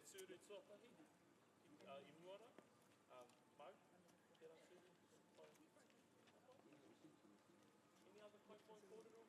suru tuatahi, I muara, mau, tērā suru. Any other kaupoi kōrero?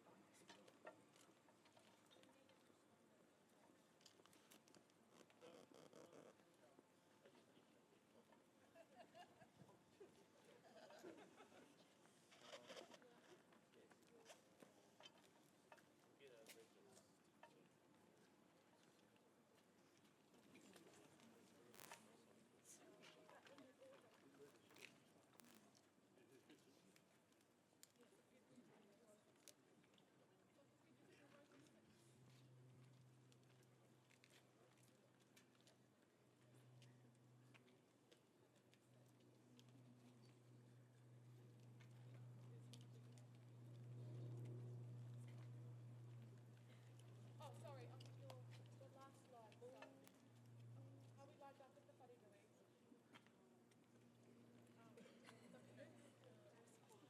Oh, sorry, the last slide. So, how we like up with the Valedictory? Just how we were standing with the Valedictory.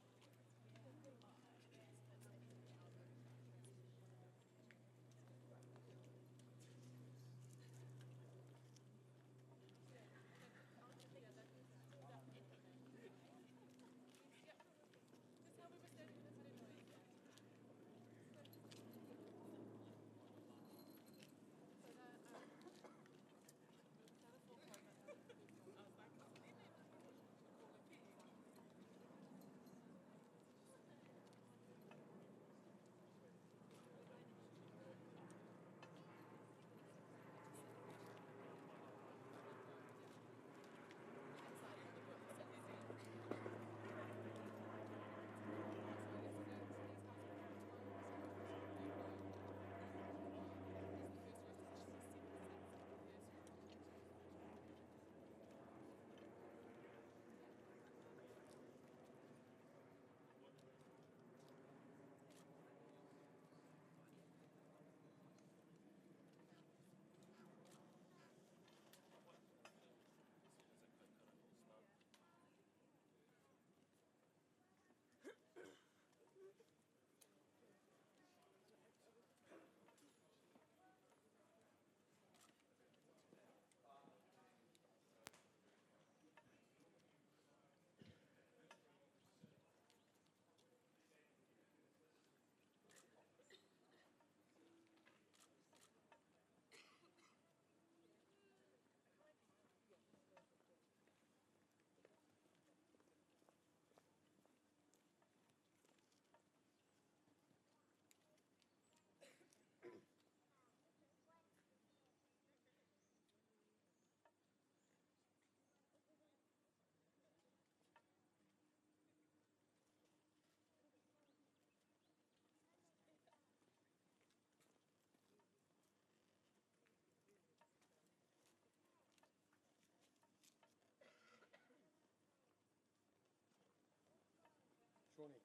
Shawnee.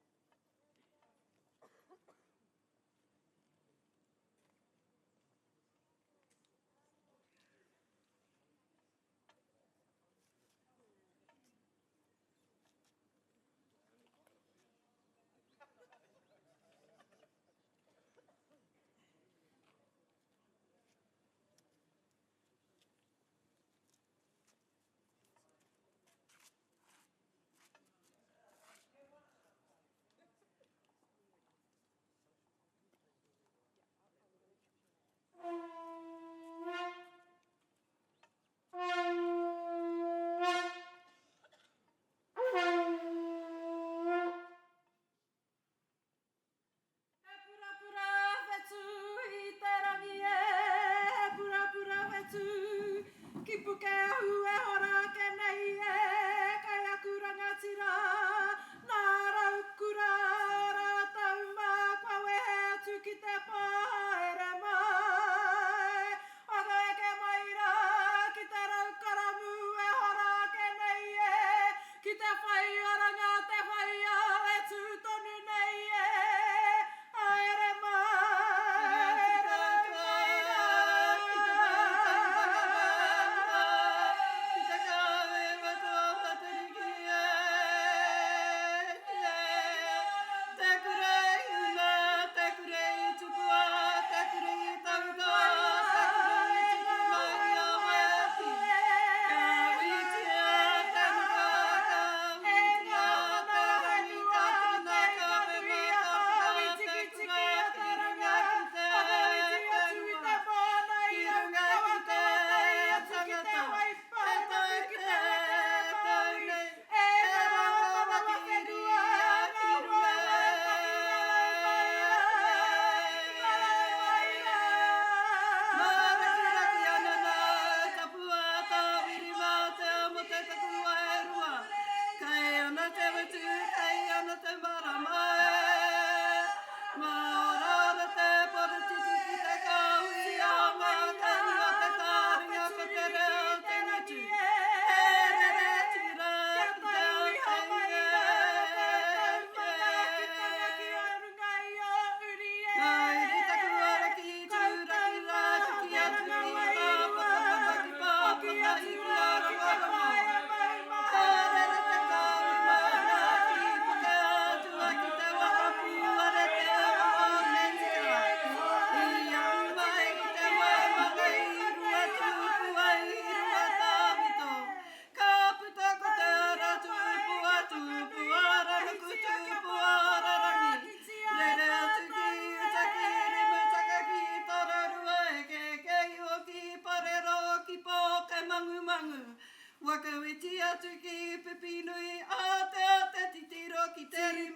Ki te paere mai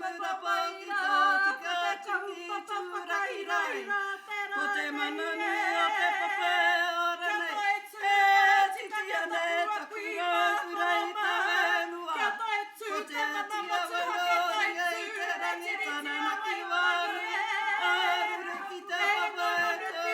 murapa ki tō tika tiki tūraki rai. Ko te manani o te pape o ranei. E titi ane taku ngāku rei tā whenua. Ko te atia wanoria i te rangi tāna na ki waru. Aure ki te pape tō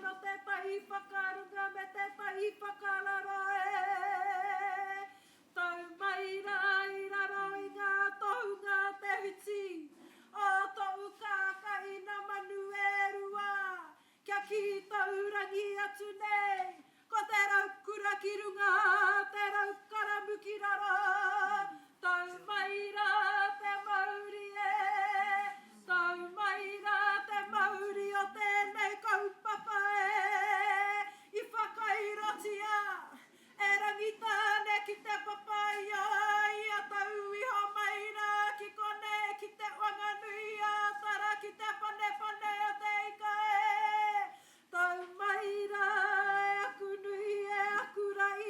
no te pahi whakarunga me te pahi whakararo Tau mai rā i raro i ngā tohunga te hiti o tau kākai na manu e rua kia ki tau rangi atu nei ko te raukura ki runga te raukaramu ki raro Tau mai rā te Māori Tau mai rā te Māori o tēnei kaupapa I whakairotia E rangi tāne ki te papaia Ia tau iho mai rā ki kone ki te wanganui a tara ki te pane pane o te ika Tau mai rā e aku nui e aku rai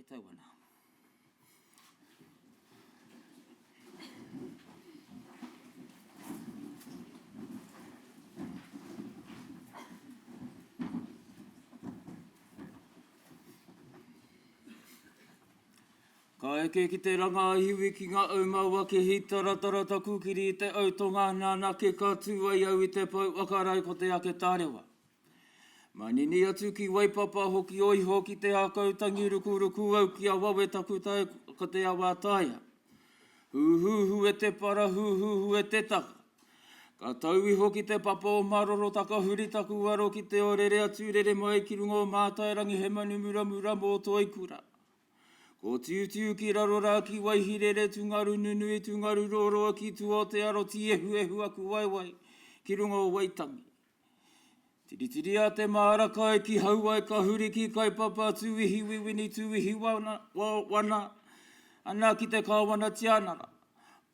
tauana. Ka eke ki te ranga iwi ki ngā au maua ke hitara tara taku kiri i te au tonga nana ke katu ai au i te pau wakarai ko te ake tārewa. Manini atu ki waipapa hoki oiho ki te akau tangi ruku au ki a wawe taku tai ko te awa taia. Huhuhu e te para, huhuhu e te taka. Ka tauhi hoki te papa o maroro taka huri taku waro ki te orere atu rere mai ki rungo o mātairangi he manu muramura mō toi kura. Ko tiu ki raro rā ki waihirere tungaru nunui tungaru roroa ki tua te aro ehu aku waiwai ki rungo o waitangi. Tiritiri a te maara kai ki hauai ka huri ki kai papa tuihi wiwini tuihi wana ana ki te kāwana tianara.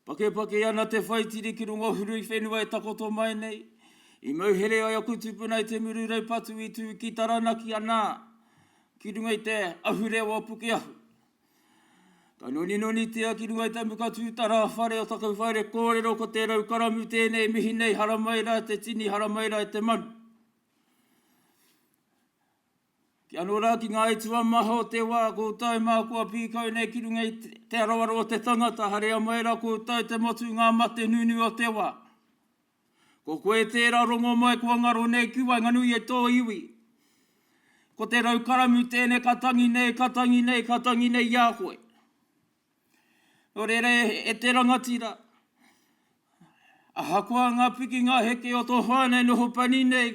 Pake ana te whaitiri ki rungo hurui whenua e takoto mai nei. I mauhere ai aku tupuna i te mururei patu i tu ki taranaki ana ki runga i te ahure wa puke ahu. Ka noni tea ki runga i te muka tūtara whare o takau whaere kōrero ko te rau karamu tēnei mihi nei haramaira te tini haramaira e te manu. Ki anō rā ki ngā itua maha o te wā koutou mākua pīkau nei ki runga i te arawaro o te tangata harea mai rā koutou te motu ngā mate nunu o te wā. Ko koe tērā rongo mai kua ngaro nei kiwa nganui e tō iwi. Ko te rau karamu tēnei katangi nei ia koe. O rere e te rangatira. A hakua ngā piki ngā heke o tō whānei noho pani nei.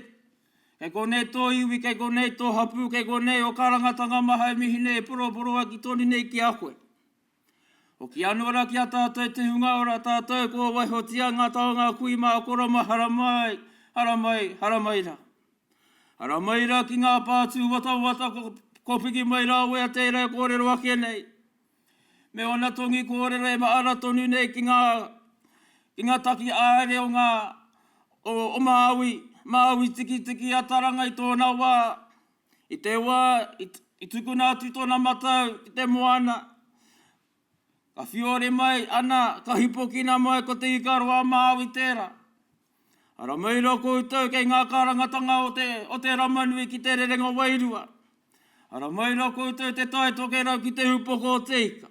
Kei konei tō iwi, kei konei tō hapu, kei konei o karangatanga maha e mihi nei poro ki tōni nei ki a koe. O ki anora ki a tātou te hunga ora tātou ko waiho tia ngā taonga kui mā korama haramai rā. Haramai rā ki ngā pātū wata ko piki mai rā wea teira kōrero ake nei. Me ona tongi kōrero e maara tonu nei ki ngā taki aere o ngā o Māui tiki a taranga i tōna wā. I te wā, i tukuna atu tōna matau, i te moana. Ka whiore mai ana, ka hipokina mai ko te ikaro a Māui tērā. Ara maira koutou kei ngā karangatanga o te ramanui ki te rerenga wairua. Ara maira koutou te taitoke rau ki te upoko o te ika.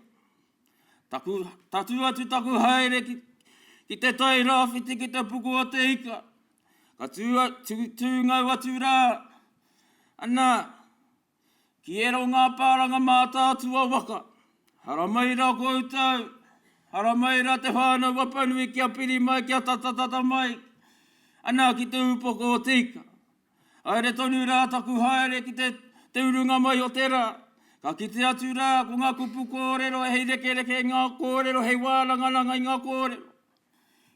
Tatu atu taku haere ki te tai rāwhiti ki te puku o te ika. Ka tūngau atu rā. Ana, ki ero ngā pāranga mātātua waka. Haramaira koutou. Haramaira te whānau wapanui kia piri mai, kia tatatata mai. Ana ki te upoko o te ika. Aere tonu rā taku haere ki te urunga mai o te rā. Ka kite atu rā ko ngā kupu kōrero hei reke ngā kōrero, hei wālangalanga i ngā kōrero.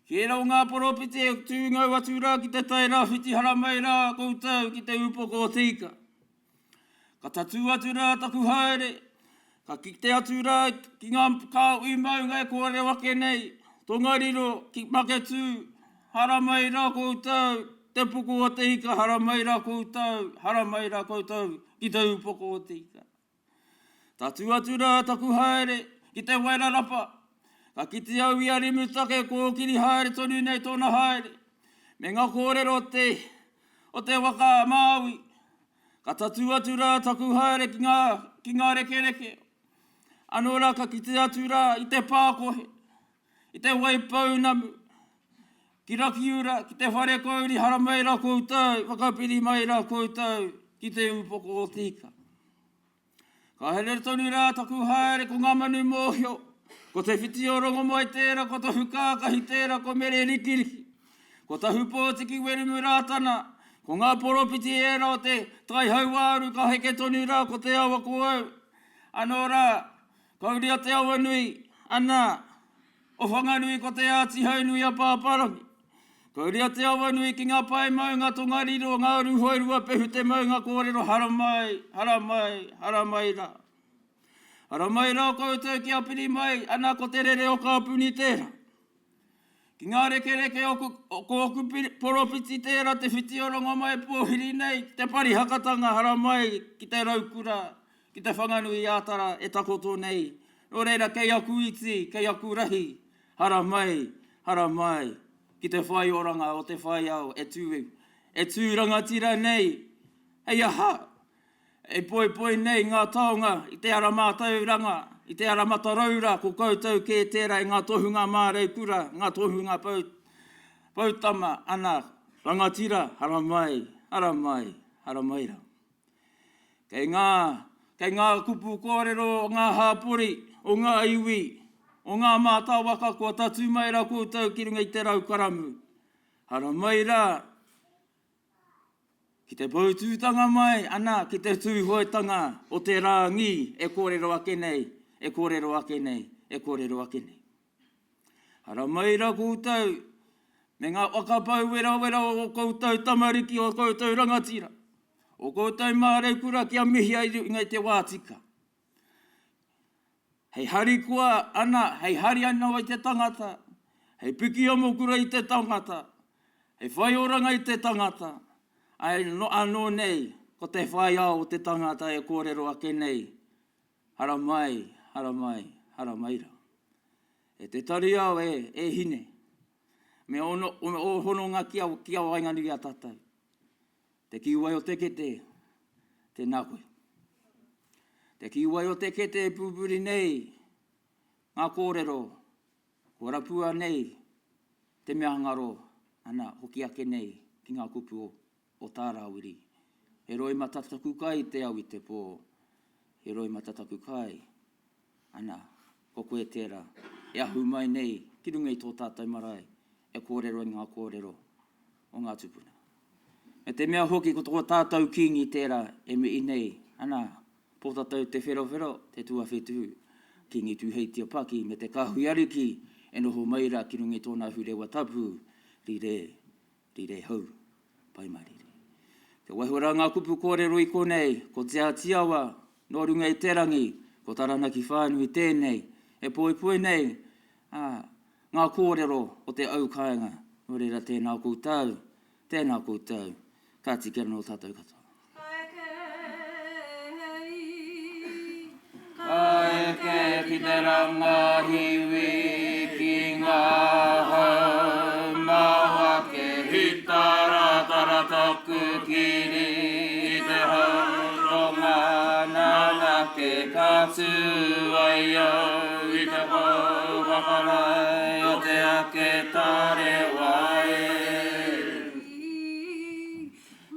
Ki rau ngā poropiti e tūngau atu rā ki te tai rāwhiti haramai rā koutou ki te upoko o te ika. Ka tatu atu rā taku haere. Ka kite atu rā ki ngā kāui maunga e kōrero ake nei. Tongariro ki maketu haramai rā koutou te puku o te ika. Haramai rā koutou ki te upoko o te ika. Tatu atu rā taku haere ki te wairarapa. Ka kite au i arimu take kōkiri haere tonu nei tōna haere. Me ngā kōrero o te waka Māui. Ka tatu atu rā taku haere ki ngā reke. Anō rā ka kite atu rā i te pākohe. I te waipaunamu. Ki rakiura, ki te whare kauri haramai rā koutou. Whakapiri mai rā koutou ki te upoko o te ika. Ka here tonu rā taku haere ko ngā manu mōhio. Ko te whiti o rongo mai tērā, ko tahu kākahi tērā, ko mere rikiriki. Ko tahu pōtiki werumu rātana, ko ngā poropiti ērā o te tai hauāru, ka heke tonu rā, ko te awa ko au. Anō rā, kauria te awa nui, ana, o whanganui ko te āti haunui a pāparangi. Kauria te awa nui ki ngā pai maunga tongariro, ngā ruhoirua pehu te maunga kōrero haramai rā. Haramai rā koutou ki apiri mai, ana ko te rere o kāpuni tērā. Ki ngā reke o kōku poropiti tērā, te whiti o rongo mai pōhiri nei, te pari hakatanga haramai ki te raukura, ki te whanganui ātara e takoto nei. Nō reira, kei aku iti, kei aku rahi, hara mai, ki te whai oranga o te whai au, e tū rangatira nei, hei aha, e poi nei ngā taonga, i te ara mātauranga, i te ara mataraura, ko koutou ke tērā i ngā tohunga māreikura, ngā tohunga pautama, ana, rangatira, hara mai ra. Kei ngā kupu kōrero o ngā hāpori, o ngā iwi, o ngā mātā waka kua tatu mai ra koutou ki runga i te rau karamu. Hara mai ra, ki te pautūtanga mai, ana, ki te tūhoitanga o te rāngi, e kōrero ake nei. Hara mai ra koutou, me ngā whakapau wera o koutou tamariki o koutou rangatira. O koutou māreikura kia mihi ai ingai te wātika. Hei hari kua ana, hei hari ana i te tangata, hei piki amokura i te tangata, hei whai oranga i te tangata, ai no anō nei, ko te whai au o te tangata e kōrero ake nei. Hara mai ra. E te tari au e hine, me o hononga kia waingani a tatai. Te kiwai o te kete, te nākoe. Te kiwai o te kete e pupuri nei, ngā kōrero, ko rapua nei, te mea ngaro, ana, hoki ake nei, ki ngā kupu o tārawiri. He roi matataku kai te au i te pō, he roi matataku kai, ana, ko koe tērā, e ahu mai nei, ki runga i tō tātai marae, e kōrero i ngā kōrero o ngā tupuna. E te mea hoki ko tō tātou kingi tērā e me i nei, ana, pōtatau te whero, te tuawhetu, kingi tūheitia paki, me te kahui ariki, e noho maira ki rungi tōna hurewa tapu, rire hau, pai marire. Te waihora ngā kupu kōrero i konei, ko te atiawa, nō runga i terangi, ko taranaki whānui tēnei, e poi nei, ngā kōrero o te au kāinga, nō reira tēnā koutou, ka tikera no tātou katoa. Kaeke ki te ranga hiwi ki ngā hau, mawake hi taratara taku kiri, i te hauronga nanake kātu ai au, i te hau whakarai o te ake tare wae.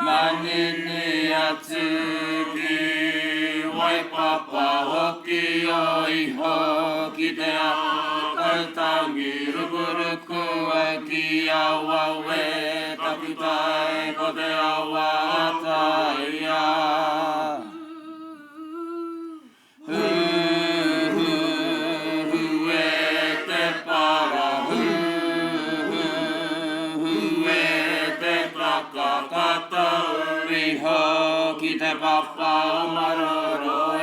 Manini atu ki waipapa hoki o iho ki te akautangi rukuruku e ki awa we takutai ko te awa ataia. Ho ki te papa o maroro e.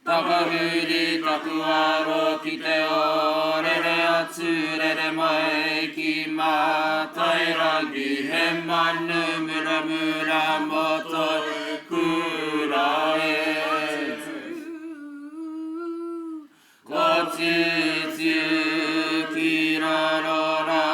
Takahuri taku aro ki te orere atu rere mai ki mātai rangi he manu mura moto kura e. Ko tiu ki rarora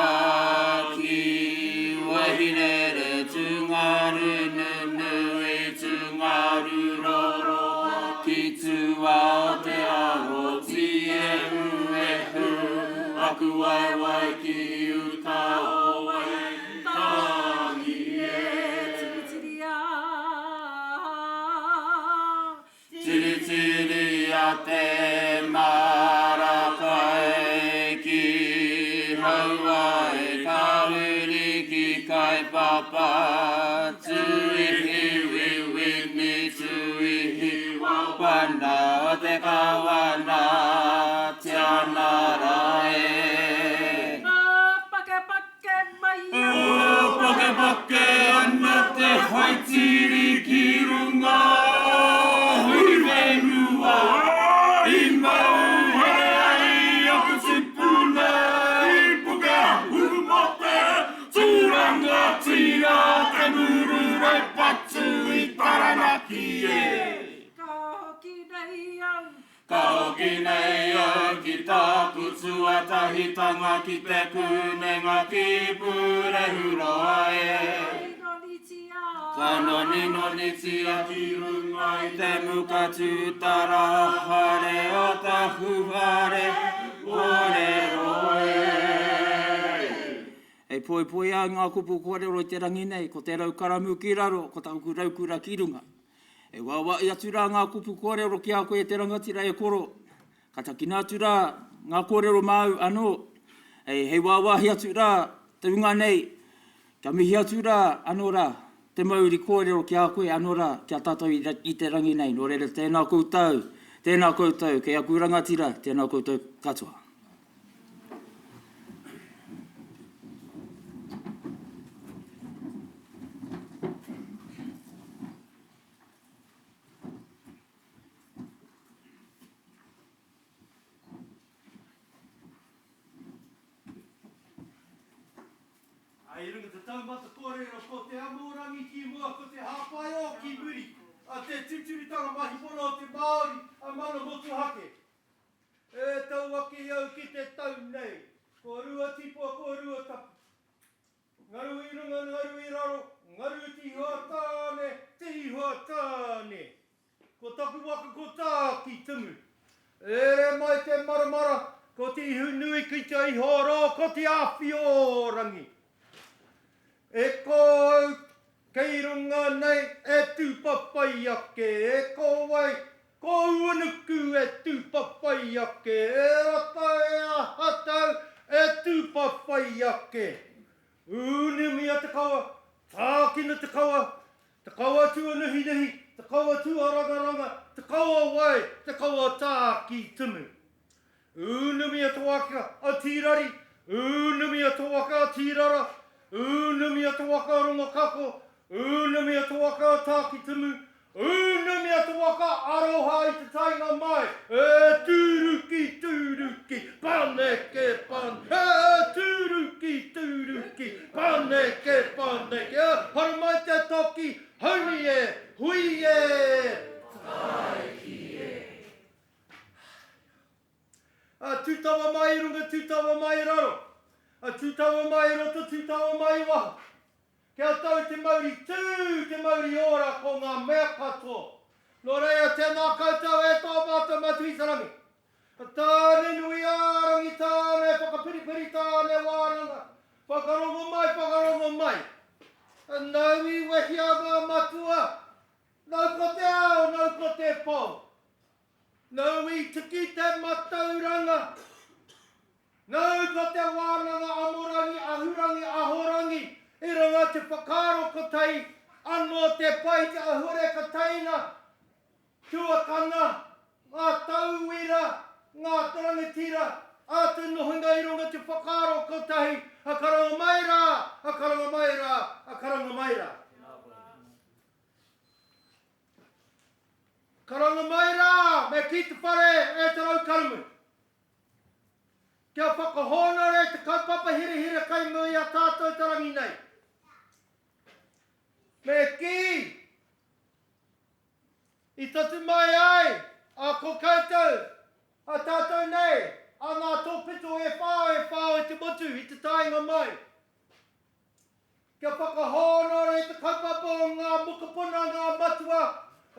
aku wai ki uta o wai tangi tiri a te marakai ki haua e kauri ki kai papa tuihi wiwini tuihi wana o te kawana tiana Pake ana te haitiri ki runga hui wenua I mau he ai aku sipuna I puke ahu mote tūranga tira te muru tuatahitanga ki te kūnenga ki purehuroa e. Kana nino nitia ki runga i te muka tūtara hare o tahu hare ore roe. Hei poi a ngā kupu kōrero i te rangi nei, ko te raukaramu ki raro, ko tāku raukura ki runga. E wawa i atu rā ngā kupu kōrero ki a koe te rangatira e koro. Ka taki nā atu rā ngā kōrero māu anō. Hei wawa hi atu rā te unga nei. Ka mihi atu rā anō rā. Te mauri kōrero ki a koe anō rā ki a tātou i te rangi nei. Nō rere tēnā koutou, kei a kūrangatira, tēnā koutou katoa. Ai runga te taumata kōrero ko te amorangi ki mua ko te hapai o ki muri. A te tuturitanga mahi pono o te Māori a mana motu hake. E tau ake au ki te tau nei. Ko rua tipua, ko rua tapu. Ngaru i runga, ngaru i raro. Ngaru ti hoa tāne, ti hoa tāne. Ko taku waka ko tā ki tumu. Ere mai te maramara. Ko te hunui ki te ihoro, ko te awhi o rangi. E ko kei runga nei e tūpapai ake, e ko wai, ko uanuku e tūpapai ake, e rata e a hatau e tūpapai ake. Unumi a te kaua, tākina te kaua tuanuhi nehi, te kaua tuarangaranga, te kaua wai, te kaua tā ki tumu. Unumi a te waka a tīrari, unumi a te waka a tīrara, unumi a te waka ronga kako, unumi a te waka tāki tumu, unumi a te waka aroha i te tainga mai. E tūruki, paneke, paneke, e tūruki, paneke, paneke. Hara mai te toki, hauni e, hui e, taiki e. A tūtawa mai runga, tūtawa mai raro. A tūtawa mai roto, tūtawa mai waha. Kia tau te mauri tū, te mauri ora ko ngā mea katoa. Nō reia tēnā koutou e tō mātou matu i sarangi. Tāne nui ārangi, tāne whakapiripiri, tāne wāranga. Whakarongo mai. Nau i wehi a ngā matua. Nau ko te ao, nau ko te pō. Nau i tiki te matauranga. Nau ko te wānanga amorangi, ahurangi, ahorangi, i runga te whakaro ko tei, anō te pai te ahure ka teina, tuakanga, ngā tauira, ngā tarangatira, a te nohunga i runga te whakaro ko tei, a karanga mai rā, a karanga mai rā, a karanga mai rā. Karanga mai rā, me ki te whare e te rau karamu. Kia whakahonore te kaupapa hire kai mui a tātou tarangi nei. Me ki, i tatu mai ai, a ko koutou, a tātou nei, a ngā tōpito e whao te motu i te tainga mai. Kia whakahonore te kaupapa o ngā mukapuna,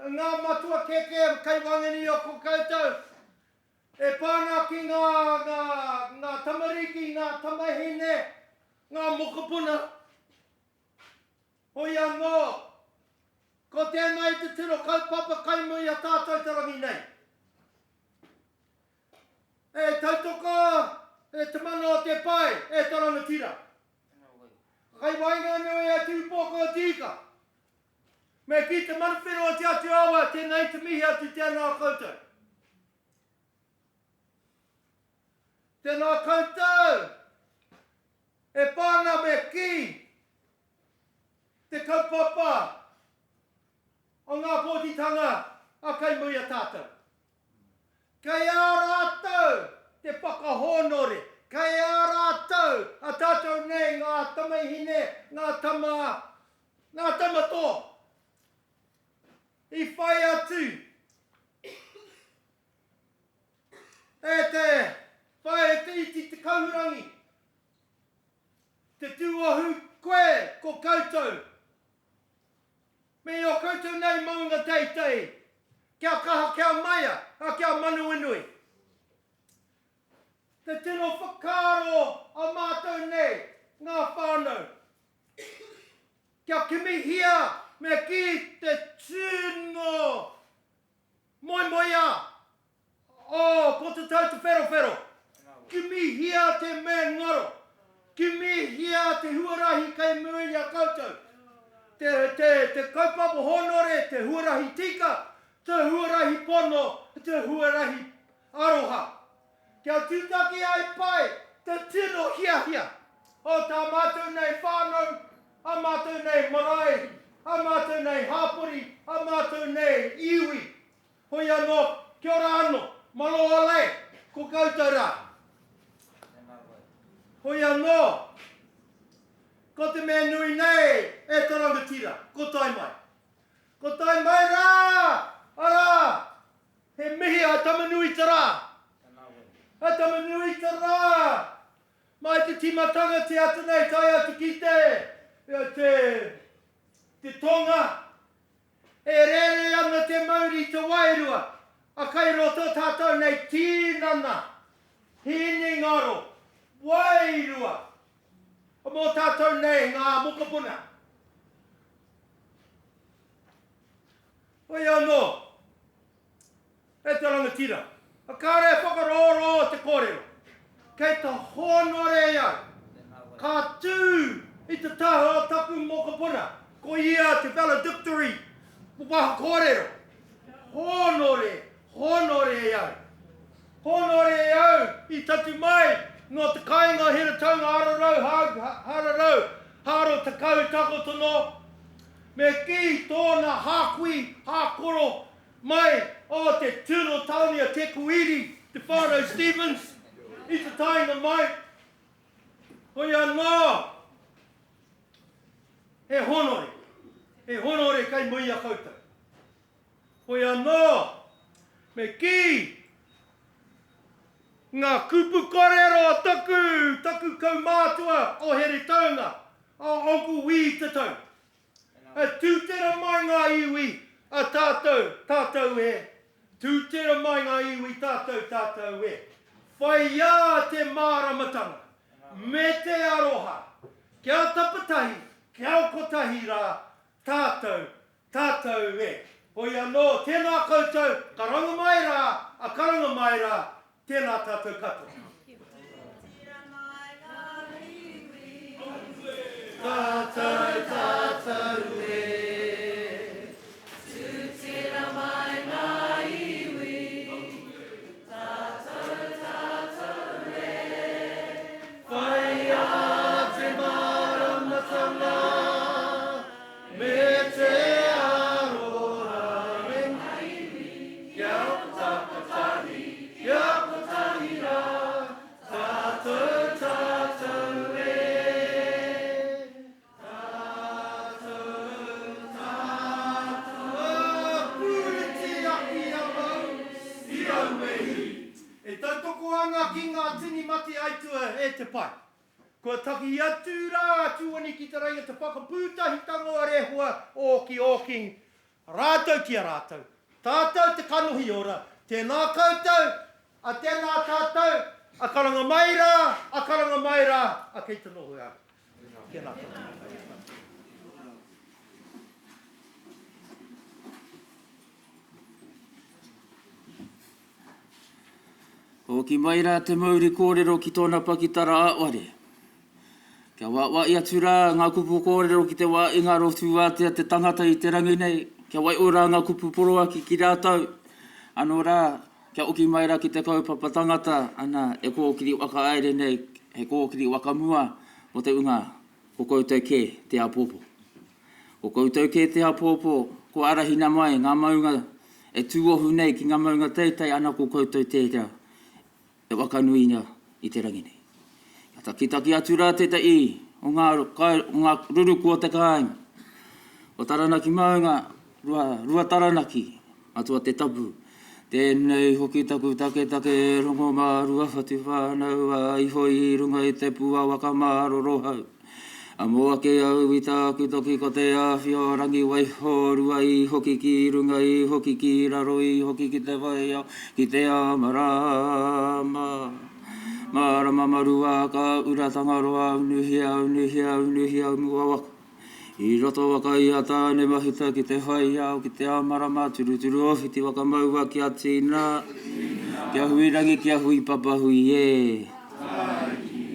ngā matua keke kai wangani o ko koutou. E pāna ki ngā tamariki, ngā tamahine, ngā mokapuna. Hoi anō, ko tēnei te tiro kaupapa kaimui a tātou tarangi nei. E tautoka, e te mana o te pai, e tarangatira. Kai wainga nui e tūpoko o tika. Me ki te manawhero o te atu awa, tēnei te mihi atu tēnā koutou. Tēnā koutou, e pāna me ki, te kaupapa o ngā pōtitanga a kai mui a tātou. Kei a rātou te whakahonore, kei a rātou a tātou nei ngā tamahine, ngā tamato. I whai atu, e te whae te iti taurangi. Te tūahu koe ko koutou. Me o koutou nei maunga teitei. Kia kaha, kia maia, a kia manu inui. Te tino whakaro a mātou nei, ngā whānau. Kia kimihia me ki te tino moimoia o potatau te whero. Kimihia te me ngaro. Kimihia te huarahi kei muia koutou. Te kaupapa honore, te huarahi tika, te huarahi pono, te huarahi aroha. Kia tūtaki ai pai, te tino hia. O tā mātou nei whānau, a mātou nei marae, a mātou nei hāpori, a mātou nei iwi. Hoi anō, kia ora anō, malo ole, ko koutou rā. Hoi anō, ko te mea nui nei, e tarangatira, ko tai mai. Ko tai mai rā, ara, he mihi a tamanui tara. A tamanui tara. Mai te timatanga te atu nei, tai atu ki te tonga. E rere anga te Māori te wairua. A kai roto tātou nei tīnana. Hini ngaro. Wairua. O mō tātou nei ngā mokapuna. Hoi anō. E te rangatira. A kāre whakaroro te kōrero. Kei ta honore au. Ka tū i te taha o taku mokapuna. Ko ia te Valedictory. Waha kōrero. Honore au. Honore au i tatu mai. No te kāinga hira taunga hararau, haro te kautako tono. Me ki tōna hākui, hākoro mai o te tūro tauni a te kuiri, te whānau Stevens, i te tainga mai. Hoi anō, he honore kai muia koutou. Hoi anō, me ki ngā kupu korero taku kaumātua o here taunga, o onku wī te tau. A tūtera mai ngā iwi a tātou e. Tūtera mai ngā iwi tātou e. Whai ia te māramatanga, me te aroha, kia tapatahi, kia kotahi rā, tātou e. Hoi anō, tēnā koutou, karanga mai rā, a karanga mai rā, tēnā tātou kato. Tātou e. Tūtera mai ngā iwi. Tātou e. Whai a te māramatanga, me te aroha e ngā iwi. Kia tapatahi, kia kotahi rā, tātou e. Anga ki ngā tini mati aitua e te pai. Kua taki atu rā tuani ki te reia te whakapūtahi tangoa rehua o ki rātou ki a rātou. Tātou te kanohi ora, tēnā koutou, a tēnā tātou, a karanga mai rā, a kei te noho au. Tēnā koutou. O ki mai rā te Māori kōrero ki tōna pakitara āware. Kia wā i atu rā ngā kupu kōrero ki te wā ingaro tūātea te tangata i te rangi nei. Kia wai ora ngā kupu poroaki ki rātou. Anō rā, kia oki mai rā ki te kaupapa tangata, ana e kōkiri waka aere nei, he kōkiri waka mua o te unga, ko koutou ke te apōpō. Ko koutou ke te apōpō, ko arahina mai ngā maunga e tūohu nei ki ngā maunga teitei, ana ko koutou tētia. E wakanuina i te rangi nei. Kia taki atu rā te i o ngā ruruku o te kāinga. O taranaki maunga, rua taranaki, atua te tapu. Tēnei hoki taku take rongo mārua whati whānau a iho I runga I te pua waka māro rohau. A moa ke au I tāku toki ko te āwhio rangi waiho rua I hoki ki runga I hoki ki raro I hoki ki te waia ki te amarama. Marama marua ka uratanga roa unuhia mua waka. I roto waka I a tāne mahuta ki te hai au ki te amarama turu ofiti waka maua ki a tīna. Kia hui rangi, kia hui papa hui e.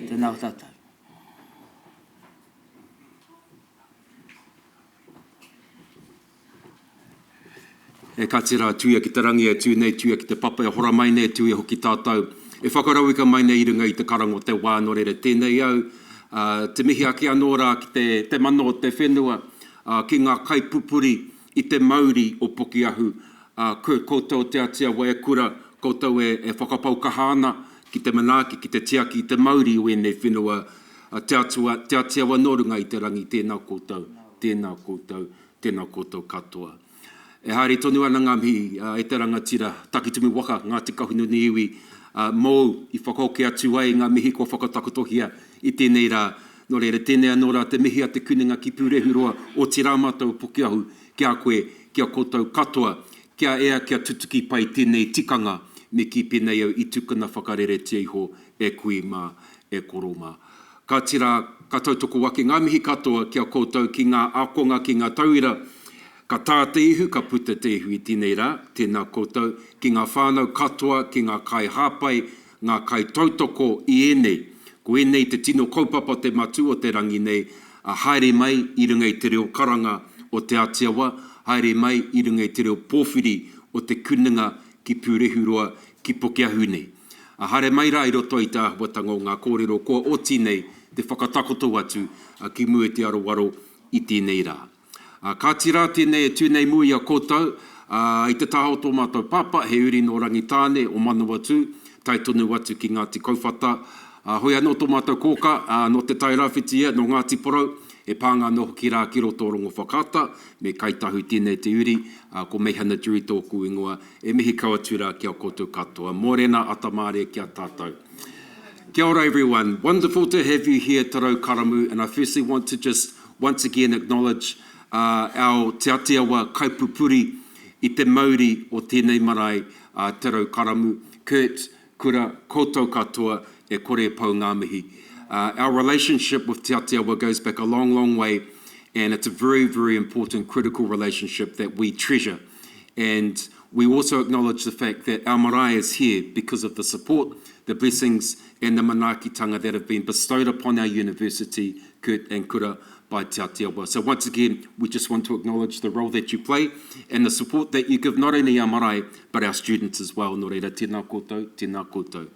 Tēnā tātou. E katira tuia ki te rangi e tūnei tuia ki te papa e hora mai nei tuia hoki tātou. E whakarauika mai nei I runga I te karango te wāno rere tēnei au. Te mihi ake anō rā ki te mano o te whenua, ki ngā kaipupuri I te Māori o Pokiahu. Koutou te atia wa e kura, koutou e whakapau kahana ki te manaaki, ki te tiaki I te Māori o enei whenua. Te atia wa norunga I te rangi, tēnā koutou, tēnā koutou, tēnā koutou katoa. E haere tonu ana ngā mihi, e te rangatira, takitumi waka, ngā te kahunu ni iwi, mou I whakaoke atu ai ngā mihi ko whakatakotohia I tēnei rā. Nō reira, tēnei anō rā te mihi a te kuninga ki purehuroa o te rāmatau Pokiahu, kia koe, kia koutou katoa, kia ea kia tutuki pai tēnei tikanga, me ki pēnei au I tukuna whakarere te iho e kui mā, e koroma. Ka tira, ka tautoko wake ngā mihi katoa kia koutou ki ngā akonga, ki ngā tauira, ka tā te ihu, ka puta te ihu I tēnei rā, tēnā koutou, ki ngā whānau katoa, ki ngā kai hāpai, ngā kai tautoko I enei. Ko enei te tino kaupapa te matu o te rangi nei, a haere mai I runga I te reo karanga o te Atiawa, haere mai I runga I te reo pōwhiri o te kuninga ki purehuroa ki Pokiahu nei. A haere mai rā I roto I te āhuatanga o ngā kōrero ko o tīnei te whakatakoto atu ki mua te arawaro I tēnei rā. Ka tira tēnei e tūnei mui a koutou, I te taha o tō mātou papa, he uri no rangi tāne o manu atu, tai tonu atu ki Ngāti Kauwhata. Hoi anō tō mātou kōka, no te tairawhitia, no Ngāti Porou, e pāngā noho ki rā ki roto rongo whakata, me kaitahu tēnei te uri, ko meihana turi tōku ingoa, e mihi kauatura ki a koutou katoa. Mōrena atamare ki a tātou. Kia ora everyone, wonderful to have you here Tarau Karamu, and I firstly want to just once again acknowledge our te atiawa kaipupuri I te Māori o tēnei marae Tarau Karamu, Kurt, Kura, koutou katoa, e kore pau ngā mihi. Our relationship with Te Atiawa goes back a long, long way, and it's a very, very important, critical relationship that we treasure. And we also acknowledge the fact that our marae is here because of the support, the blessings, and the manaakitanga that have been bestowed upon our university, Kurt and Kura, by Te Atiawa. So once again, we just want to acknowledge the role that you play and the support that you give not only our marae, but our students as well. Nō reira, tēnā koutou, tēnā koutou.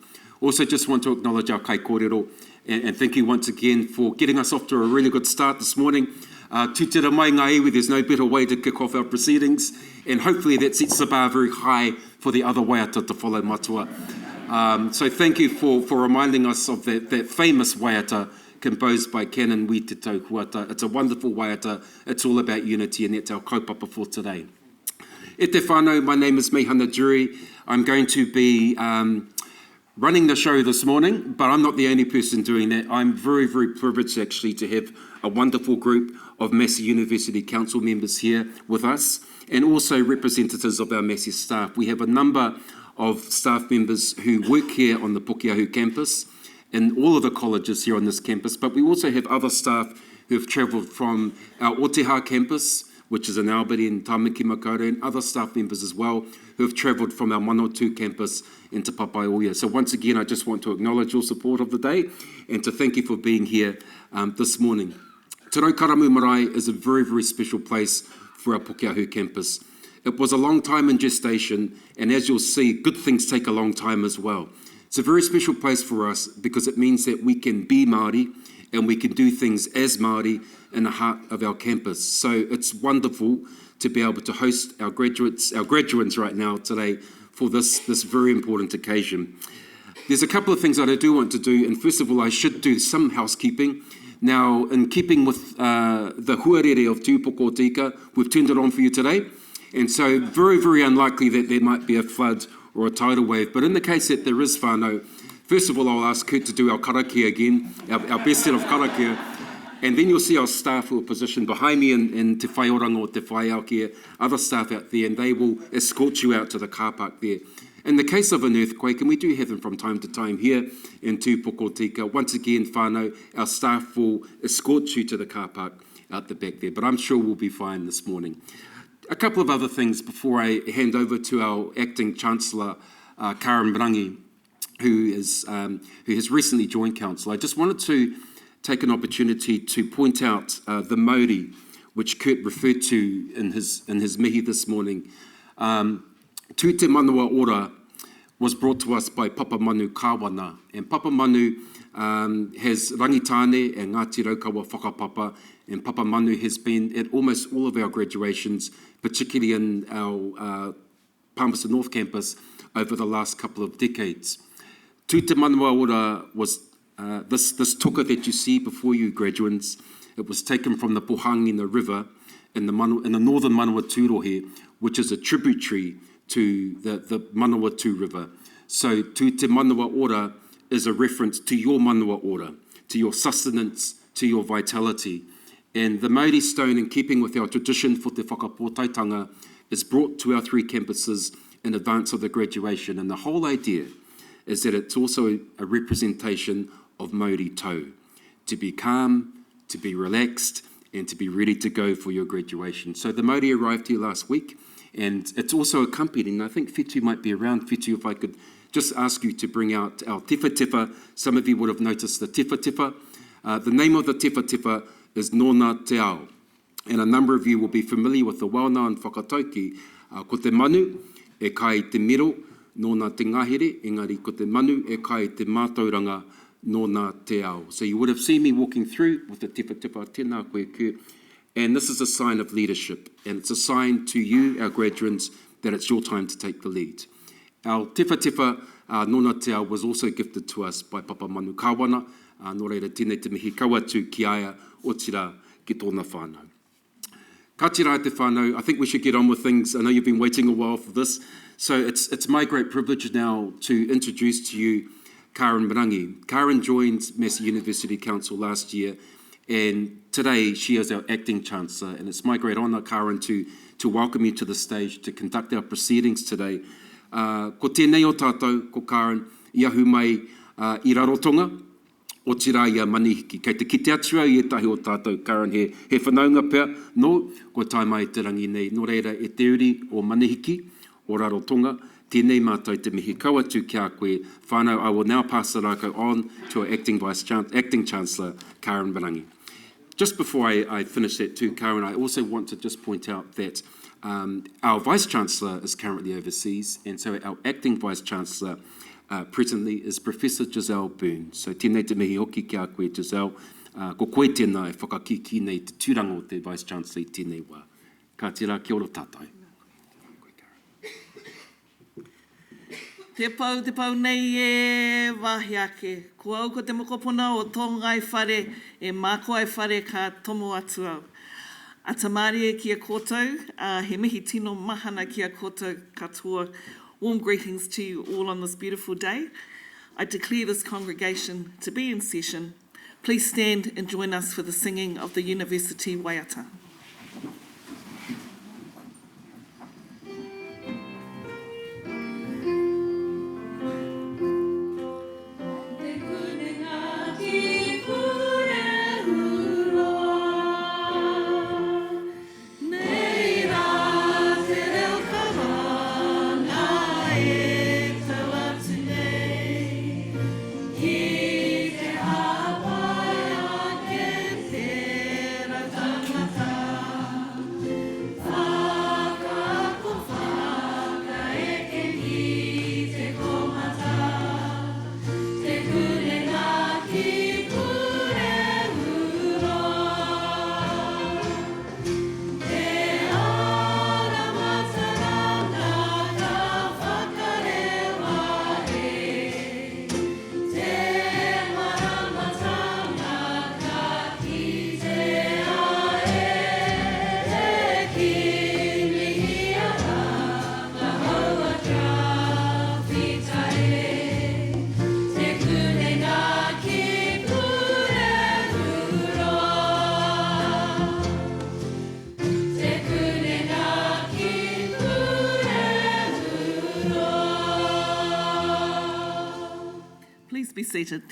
Also just want to acknowledge our kai kōrero and thank you once again for getting us off to a really good start this morning. Tūtera mai ngā iwi, there's no better way to kick off our proceedings, and hopefully that sets the bar very high for the other waiata to follow matua. So thank you for reminding us of that famous waiata composed by Canon Witito Huata. It's a wonderful waiata, it's all about unity, and that's our kaupapa for today. E te whānau, my name is Mihana Jury. I'm going to be running the show this morning, but I'm not the only person doing that. I'm very, very privileged actually to have a wonderful group of Massey University Council members here with us, and also representatives of our Massey staff. We have a number of staff members who work here on the Pokiahu campus, and all of the colleges here on this campus, but we also have other staff who have travelled from our Oteha campus, which is in Albany and Tāmaki Makaurau, and other staff members as well who have travelled from our Manotu campus into Papaioia. So once again, I just want to acknowledge your support of the day and to thank you for being here this morning. Te Raukaramu Marae is a very, very special place for our Pokiahu campus. It was a long time in gestation, and as you'll see, good things take a long time as well. It's a very special place for us because it means that we can be Māori and we can do things as Māori in the heart of our campus. So it's wonderful to be able to host our graduates right now today for this very important occasion. There's a couple of things that I do want to do, and first of all, I should do some housekeeping. Now, in keeping with the huarere of Tūpoko Tika, we've turned it on for you today, And so very, very unlikely that there might be a flood or a tidal wave. But in the case that there is whānau, first of all, I'll ask Kurt to do our karakia again, our best set of karakia. And then you'll see our staff who are positioned behind me in Te Whaioranga or Te Whaiaukia, other staff out there, and they will escort you out to the car park there. In the case of an earthquake, and we do have them from time to time here in Tūpokotika, once again, whānau, our staff will escort you to the car park out the back there. But I'm sure we'll be fine this morning. A couple of other things before I hand over to our Acting Chancellor, Karen Brangi, who has recently joined Council. I just wanted to take an opportunity to point out the Māori, which Kurt referred to in his mihi this morning. Tū Te Manawa Ora was brought to us by Papa Manu Kāwana, and Papa Manu has rangitāne and Ngāti Raukawa whakapapa, and Papa Manu has been at almost all of our graduations, particularly in our Palmerston North campus over the last couple of decades. Tū Te Manawa Ora was this tuka that you see before you, graduates. It was taken from the Pohangina River in the northern Manawatūrohe, which is a tributary to the Manawatu River. So Tū Te Manawa Ora is a reference to your Manawa Ora, to your sustenance, to your vitality. And the Māori stone, in keeping with our tradition for Te Whakapōtaetanga, is brought to our 3 campuses in advance of the graduation. And the whole idea is that it's also a representation of Māori tau, to be calm, to be relaxed, and to be ready to go for your graduation. So the Māori arrived here last week, and it's also accompanied, and I think Whitu might be around. Whitu, if I could just ask you to bring out our tefa tefa. Some of you would have noticed the tefa tefa. The name of the tefa tefa is Nōna Te Ao, and a number of you will be familiar with the well-known whakatauki, ko te manu e kai te miro, nōna te ngahere, engari ko te manu e kai te mātauranga, nōna te ao. So you would have seen me walking through with the tefa tefa, tēnā koe Kurt, and this is a sign of leadership, and it's a sign to you, our graduates, that it's your time to take the lead. Our tefa tefa, nōna te ao, was also gifted to us by Papa Manu Kāwana, nō reira tēnei te mihi kawatu ki aia o tira ki tōna whānau. Ka tira te whānau, I think we should get on with things. I know you've been waiting a while for this, so it's my great privilege now to introduce to you Karen Brangi. Karen joined Massey University Council last year, and today she is our Acting Chancellor, and it's my great honour, Karen, to welcome you to the stage to conduct our proceedings today. Ko tēnei o tātou, ko Karen, i ahu mai I rarotonga, o tira ia manihiki. Kei te kite atua i etahi o tātou, Karen, he whanaunga pia, no, ko tai mai te rangi nei, no reira e te uri o manihiki, o rarotonga, tēnei mātou te mihi kauatu kia koe whānau. I will now pass the rākau on to our Acting Chancellor, Karen Brangi. Just before I finish that too, Karen, I also want to just point out that our Vice-Chancellor is currently overseas, and so our Acting Vice-Chancellor presently is Professor Giselle Burns. So tēnei te mihi hoki kia koe, Giselle, ko koe tēnā e whakakiki nei te tūranga o te Vice-Chancellor i tēnei wā. Ka tira, kia ora tātai. Te pau nei e wahi ake. Ko au ko te mokopuna o tongai whare e māko ai whare ka tomo atu au. A tamari e kia koutou, he mihi tino mahana kia koutou katoa. Warm greetings to you all on this beautiful day. I declare this congregation to be in session. Please stand and join us for the singing of the University Waiata. Tangata seated.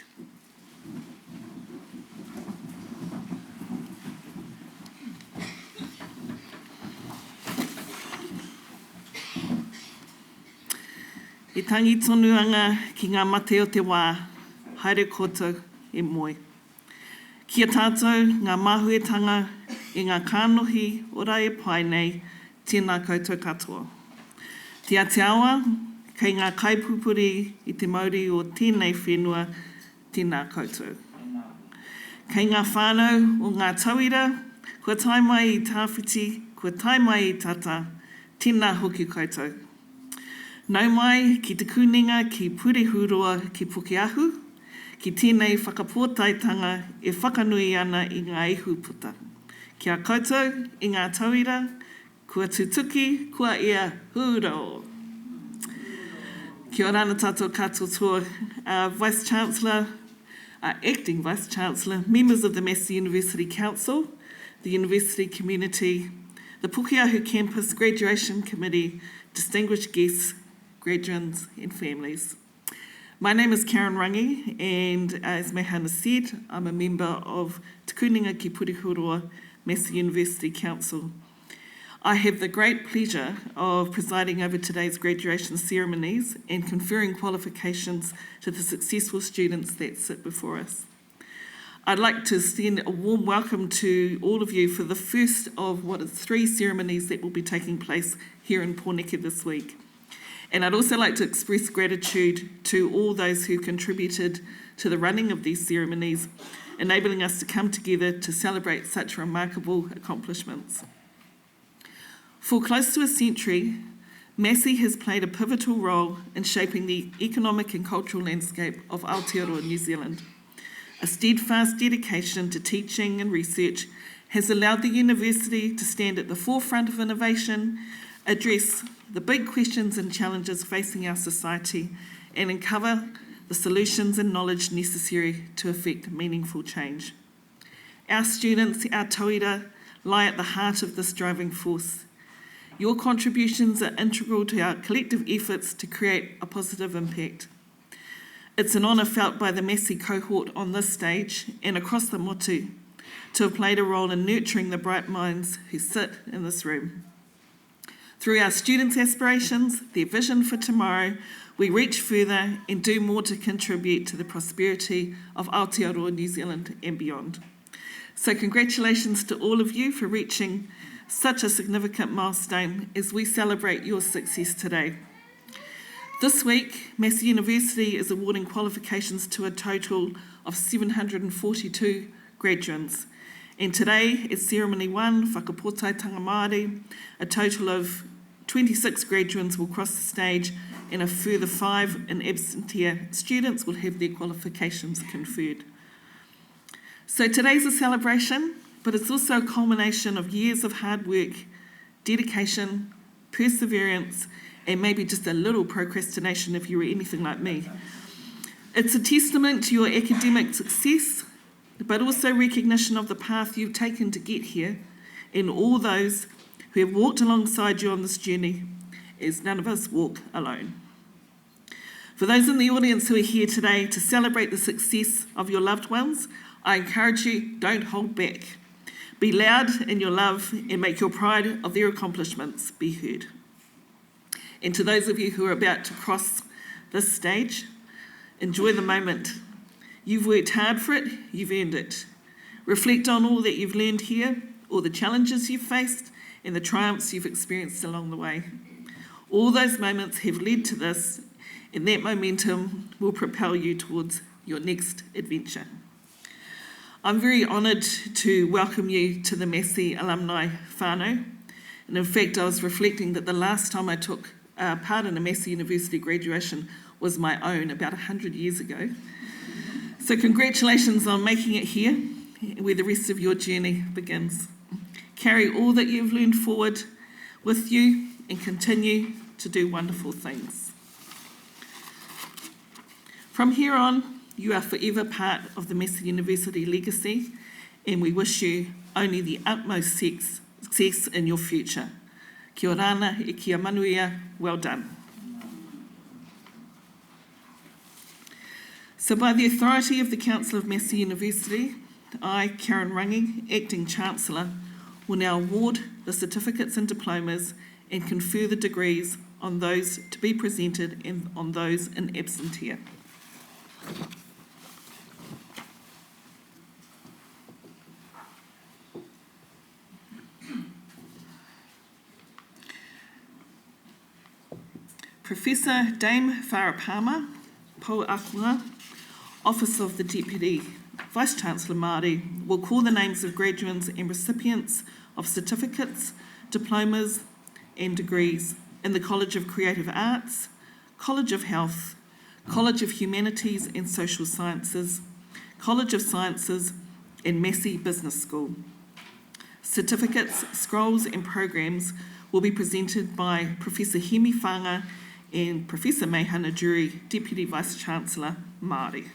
E tangi tonuanga ki ngā mate o te wā, haere koutou e moe. Kia tātou ngā māhuetanga i ngā kānohi ora e pai nei, tēnā koutou katoa. Te awa, kei ngā kaipupuri i te Māori o tēnei whenua, tēnā koutou. Kei ngā whānau o ngā tauira, kua tai mai i tāwhiti, kua tai mai i tata, tēnā hoki koutou. Nau mai ki te kuninga ki Purihurua ki Pukeahu, ki tēnei Whakapōtaetanga e whakanui ana i ngā ihu puta. Kia koutou i ngā tauira, kua tutuki, kua ia huro. Kia ora ana tātou katoa, Vice Chancellor, Acting Vice Chancellor, members of the Massey University Council, the University Community, the Pukeahu Campus Graduation Committee, distinguished guests, graduates and families. My name is Karen Rangi, and as Mehana said, I'm a member of Te Kuninga ki Purihurua Massey University Council. I have the great pleasure of presiding over today's graduation ceremonies and conferring qualifications to the successful students that sit before us. I'd like to extend a warm welcome to all of you for the first of what is 3 ceremonies that will be taking place here in Pōneke this week. And I'd also like to express gratitude to all those who contributed to the running of these ceremonies, enabling us to come together to celebrate such remarkable accomplishments. For close to a century, Massey has played a pivotal role in shaping the economic and cultural landscape of Aotearoa, New Zealand. A steadfast dedication to teaching and research has allowed the university to stand at the forefront of innovation, address the big questions and challenges facing our society, and uncover the solutions and knowledge necessary to effect meaningful change. Our students, our tauira, lie at the heart of this driving force. Your contributions are integral to our collective efforts to create a positive impact. It's an honour felt by the Massey cohort on this stage and across the motu to have played a role in nurturing the bright minds who sit in this room. Through our students' aspirations, their vision for tomorrow, we reach further and do more to contribute to the prosperity of Aotearoa, New Zealand and beyond. So congratulations to all of you for reaching such a significant milestone as we celebrate your success today. This week, Massey University is awarding qualifications to a total of 742 graduates. And today, at Ceremony 1, Whakapōtaetanga Māori, a total of 26 graduates will cross the stage and a further 5 in absentia students will have their qualifications conferred. So today's a celebration, but it's also a culmination of years of hard work, dedication, perseverance, and maybe just a little procrastination if you were anything like me. It's a testament to your academic success, but also recognition of the path you've taken to get here and all those who have walked alongside you on this journey, as none of us walk alone. For those in the audience who are here today to celebrate the success of your loved ones, I encourage you, don't hold back. Be loud in your love and make your pride of their accomplishments be heard. And to those of you who are about to cross this stage, enjoy the moment. You've worked hard for it, you've earned it. Reflect on all that you've learned here, all the challenges you've faced, and the triumphs you've experienced along the way. All those moments have led to this, and that momentum will propel you towards your next adventure. I'm very honoured to welcome you to the Massey Alumni whānau. And in fact, I was reflecting that the last time I took part in a Massey University graduation was my own, about 100 years ago. So congratulations on making it here, where the rest of your journey begins. Carry all that you've learned forward with you and continue to do wonderful things. From here on, you are forever part of the Massey University legacy, and we wish you only the utmost success in your future. Kia ora ana e kia manuia, well done. So by the authority of the Council of Massey University, I, Karen Rangi, Acting Chancellor, will now award the certificates and diplomas and confer the degrees on those to be presented and on those in absentia. Professor Dame Farah Palmer, Po Akunga, Office of the Deputy Vice-Chancellor Māori, will call the names of graduates and recipients of certificates, diplomas and degrees in the College of Creative Arts, College of Health, College of Humanities and Social Sciences, College of Sciences and Massey Business School. Certificates, scrolls and programs will be presented by Professor Hemi Whanga and Professor Meihana Jury, Deputy Vice-Chancellor Māori.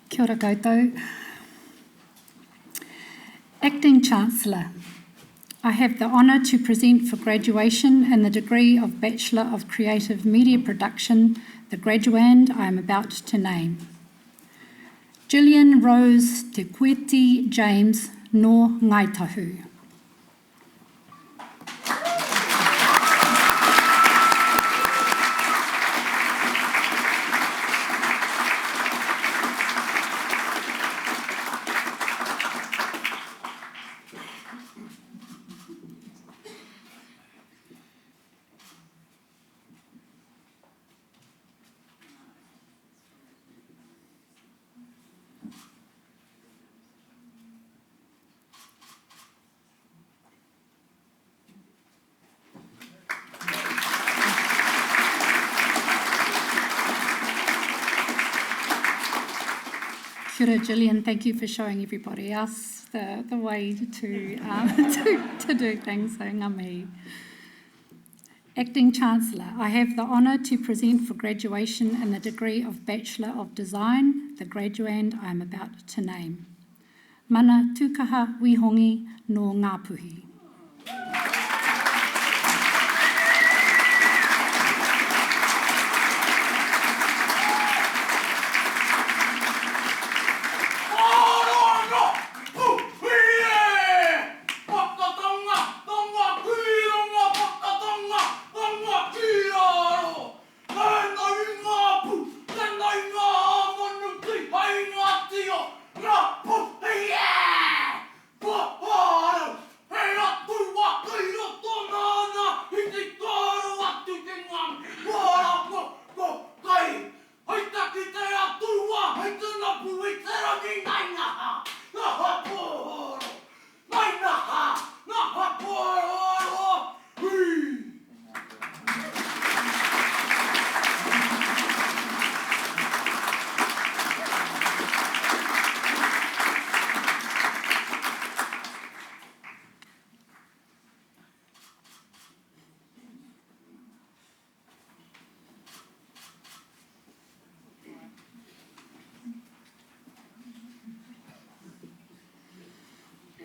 Kia ora koutou. Acting Chancellor, I have the honour to present for graduation in the degree of Bachelor of Creative Media Production, the graduand I am about to name. Gillian Rose Te Kueti James no Ngaitahu. Kia ora, Gillian, thank you for showing everybody else the way to do things, so ngā mihi. Acting Chancellor, I have the honour to present for graduation in the degree of Bachelor of Design, the graduand I am about to name. Mana Tūkaha Wihongi no Ngāpuhi.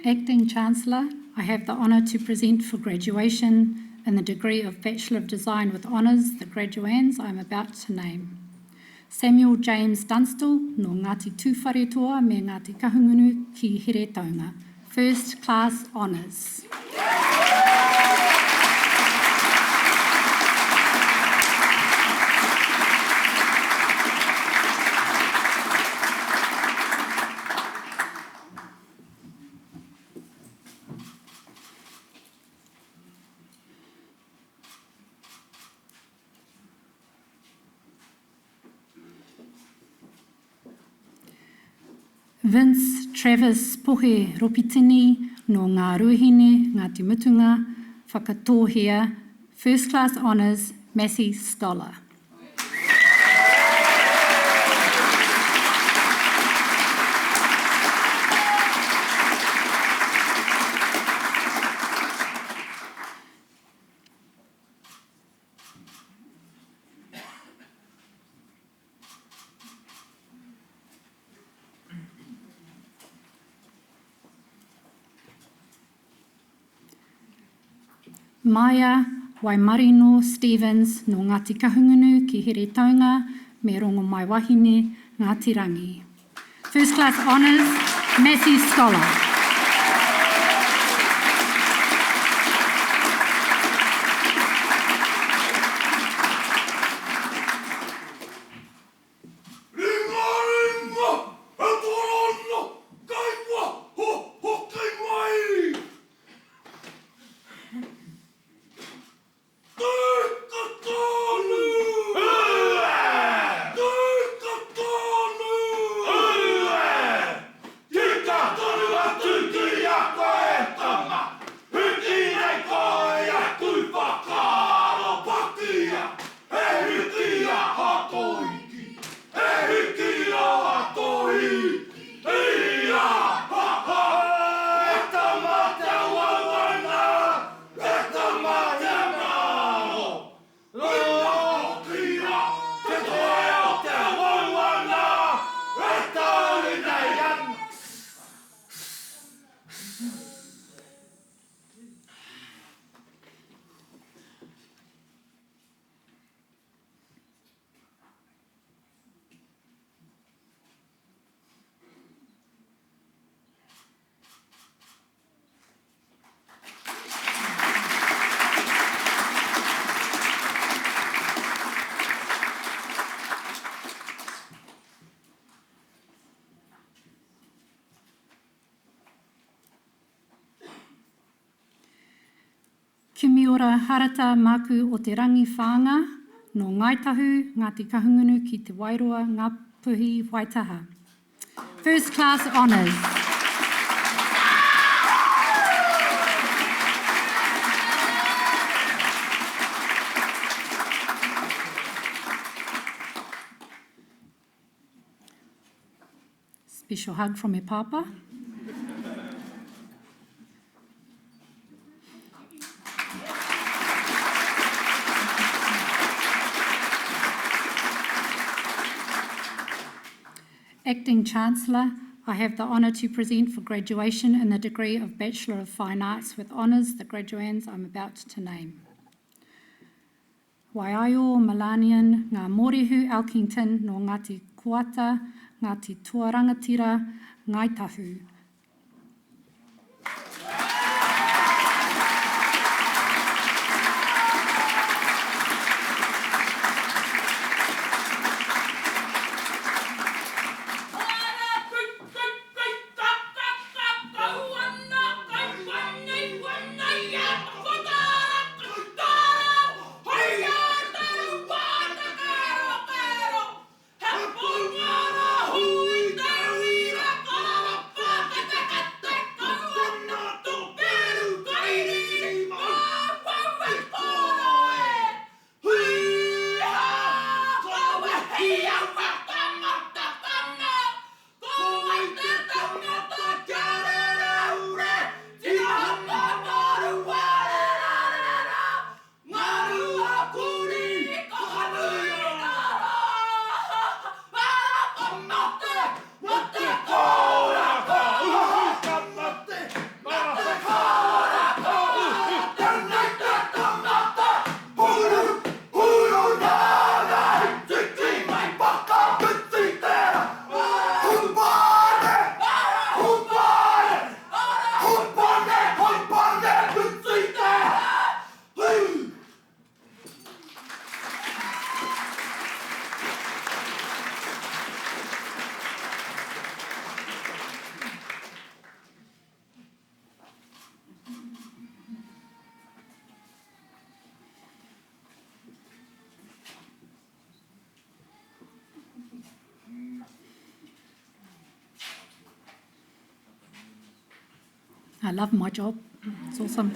Acting Chancellor, I have the honour to present for graduation in the degree of Bachelor of Design with Honours, the graduands I am about to name. Samuel James Dunstall, no Ngāti Tūwharetoa me Ngāti Kahungunu ki Here Taunga. First Class Honours. Vince Travis Pohe Ropitini no Ngā Ruahine, Ngāti Mutunga, Whakatōhea, First Class Honours, Massey Scholar. Maia Waimarino Stevens no Ngāti Kahungunu ki Here Taunga me rongo mai wahine Ngāti Rangi. First class honours, Massey Scholar. Ki mi ora harata māku o te rangi whānga, no Ngaitahu, Ngāti Kahungunu ki te Wairoa, Ngā Puhi Waitaha. First class honours. Special hug from me papa. Acting Chancellor, I have the honour to present for graduation in the degree of Bachelor of Fine Arts with honours the graduands I'm about to name. Waiaio Malanian ngā mōrehu Elkington no Ngāti Kuata, Ngāti Tuarangatira, Ngaitahu. I love my job. It's awesome.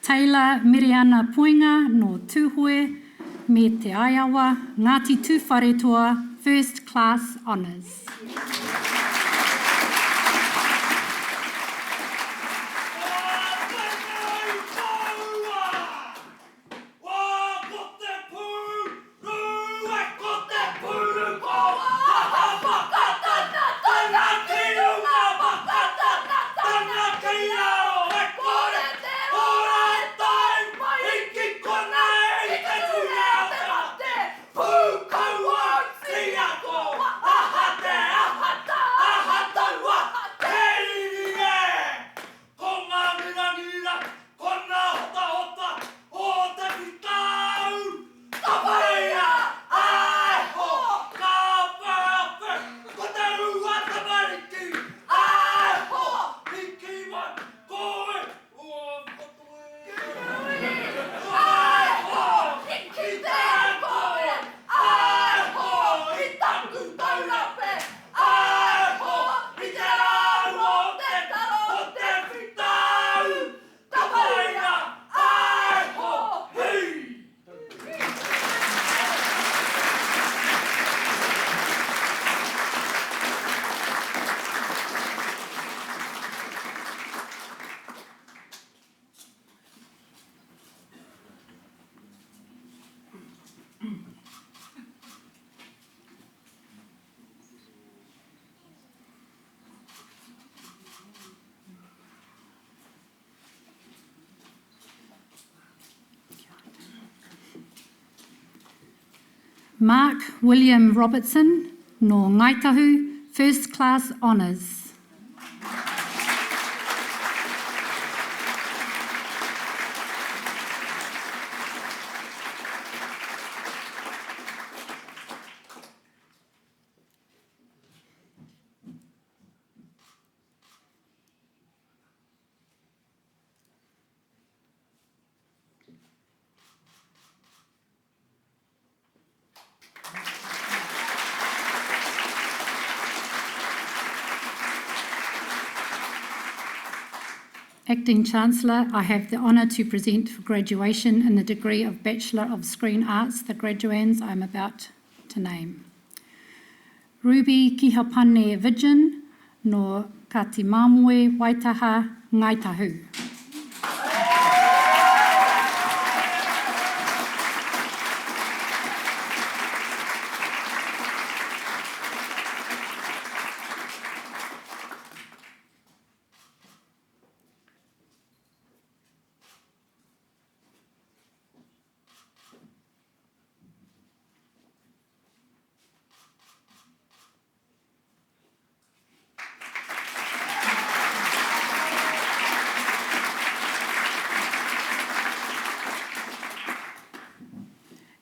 Taylor Miriana Poinga no Tūhoe me te Aiawa, Ngāti Tūwharetoa, First Class Honours. Tanga ki aro, e kore Mark William Robertson, no Ngaitahu, First Class Honours. Acting Chancellor, I have the honour to present for graduation in the degree of Bachelor of Screen Arts the graduands I am about to name. Ruby Kihapane Vidgen, no Katimamwe Waitaha Ngaitahu.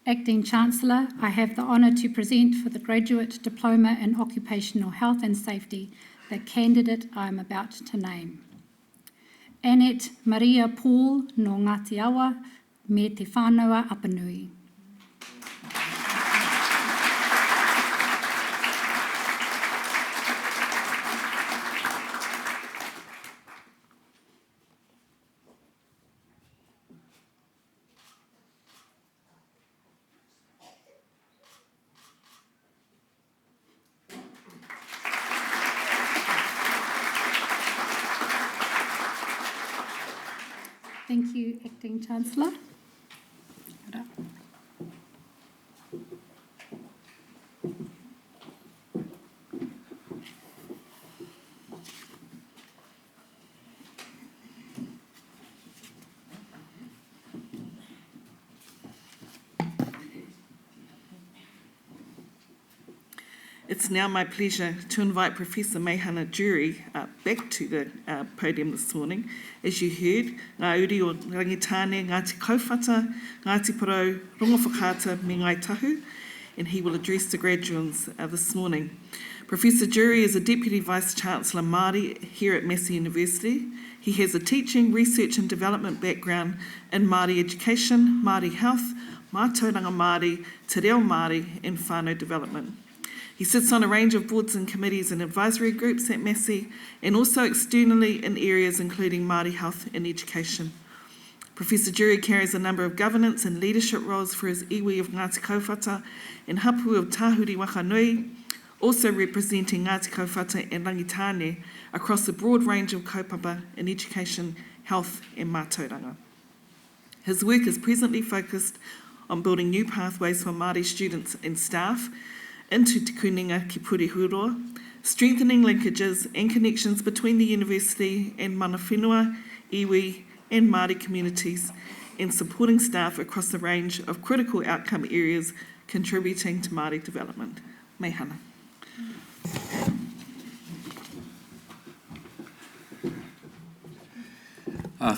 Acting Chancellor, I have the honour to present for the Graduate Diploma in Occupational Health and Safety the candidate I am about to name. Annette Maria Paul no Ngāti Awa, me te whānau Apanui. Thank you, Acting Chancellor. It's now my pleasure to invite Professor Meihana Jury back to the podium this morning. As you heard, ngā uri o Rangitāne, Ngāti Kauwhata, Ngāti Porou, Rongo Whakaata, me Ngai Tahu, and he will address the graduates this morning. Professor Jury is a Deputy Vice-Chancellor Māori here at Massey University. He has a teaching, research and development background in Māori education, Māori health, mātauranga Māori, te reo Māori and whānau development. He sits on a range of boards and committees and advisory groups at Massey and also externally in areas including Māori health and education. Professor Jury carries a number of governance and leadership roles for his iwi of Ngāti Kauwhata and hapu of Tāhuri Wakanui, also representing Ngāti Kauwhata and Rangitāne across a broad range of kaupapa in education, health and mātauranga. His work is presently focused on building new pathways for Māori students and staff into Te Kuninga ki Purihuroa, strengthening linkages and connections between the university and mana whenua, iwi and Māori communities, and supporting staff across a range of critical outcome areas contributing to Māori development. Meihana.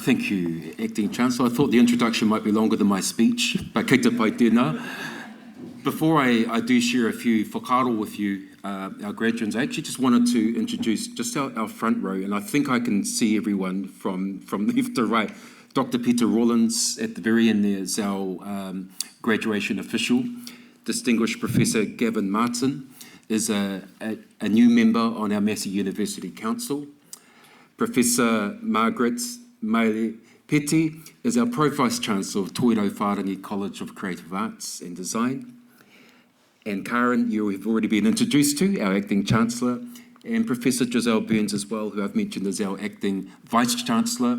Thank you, Acting Chancellor. I thought the introduction might be longer than my speech, but kei te pai tēnā. Before I do share a few whakaro with you, our graduates, I actually just wanted to introduce just our front row, and I think I can see everyone from left to right. Dr. Peter Rawlins at the very end there is our graduation official. Distinguished Professor Gavin Martin is a new member on our Massey University Council. Professor Margaret Maile Peti is our Pro-Vice Chancellor of Toiro Whārangi College of Creative Arts and Design. And Karen, you have already been introduced to, our Acting Chancellor, and Professor Giselle Burns as well, who I've mentioned as our Acting Vice-Chancellor.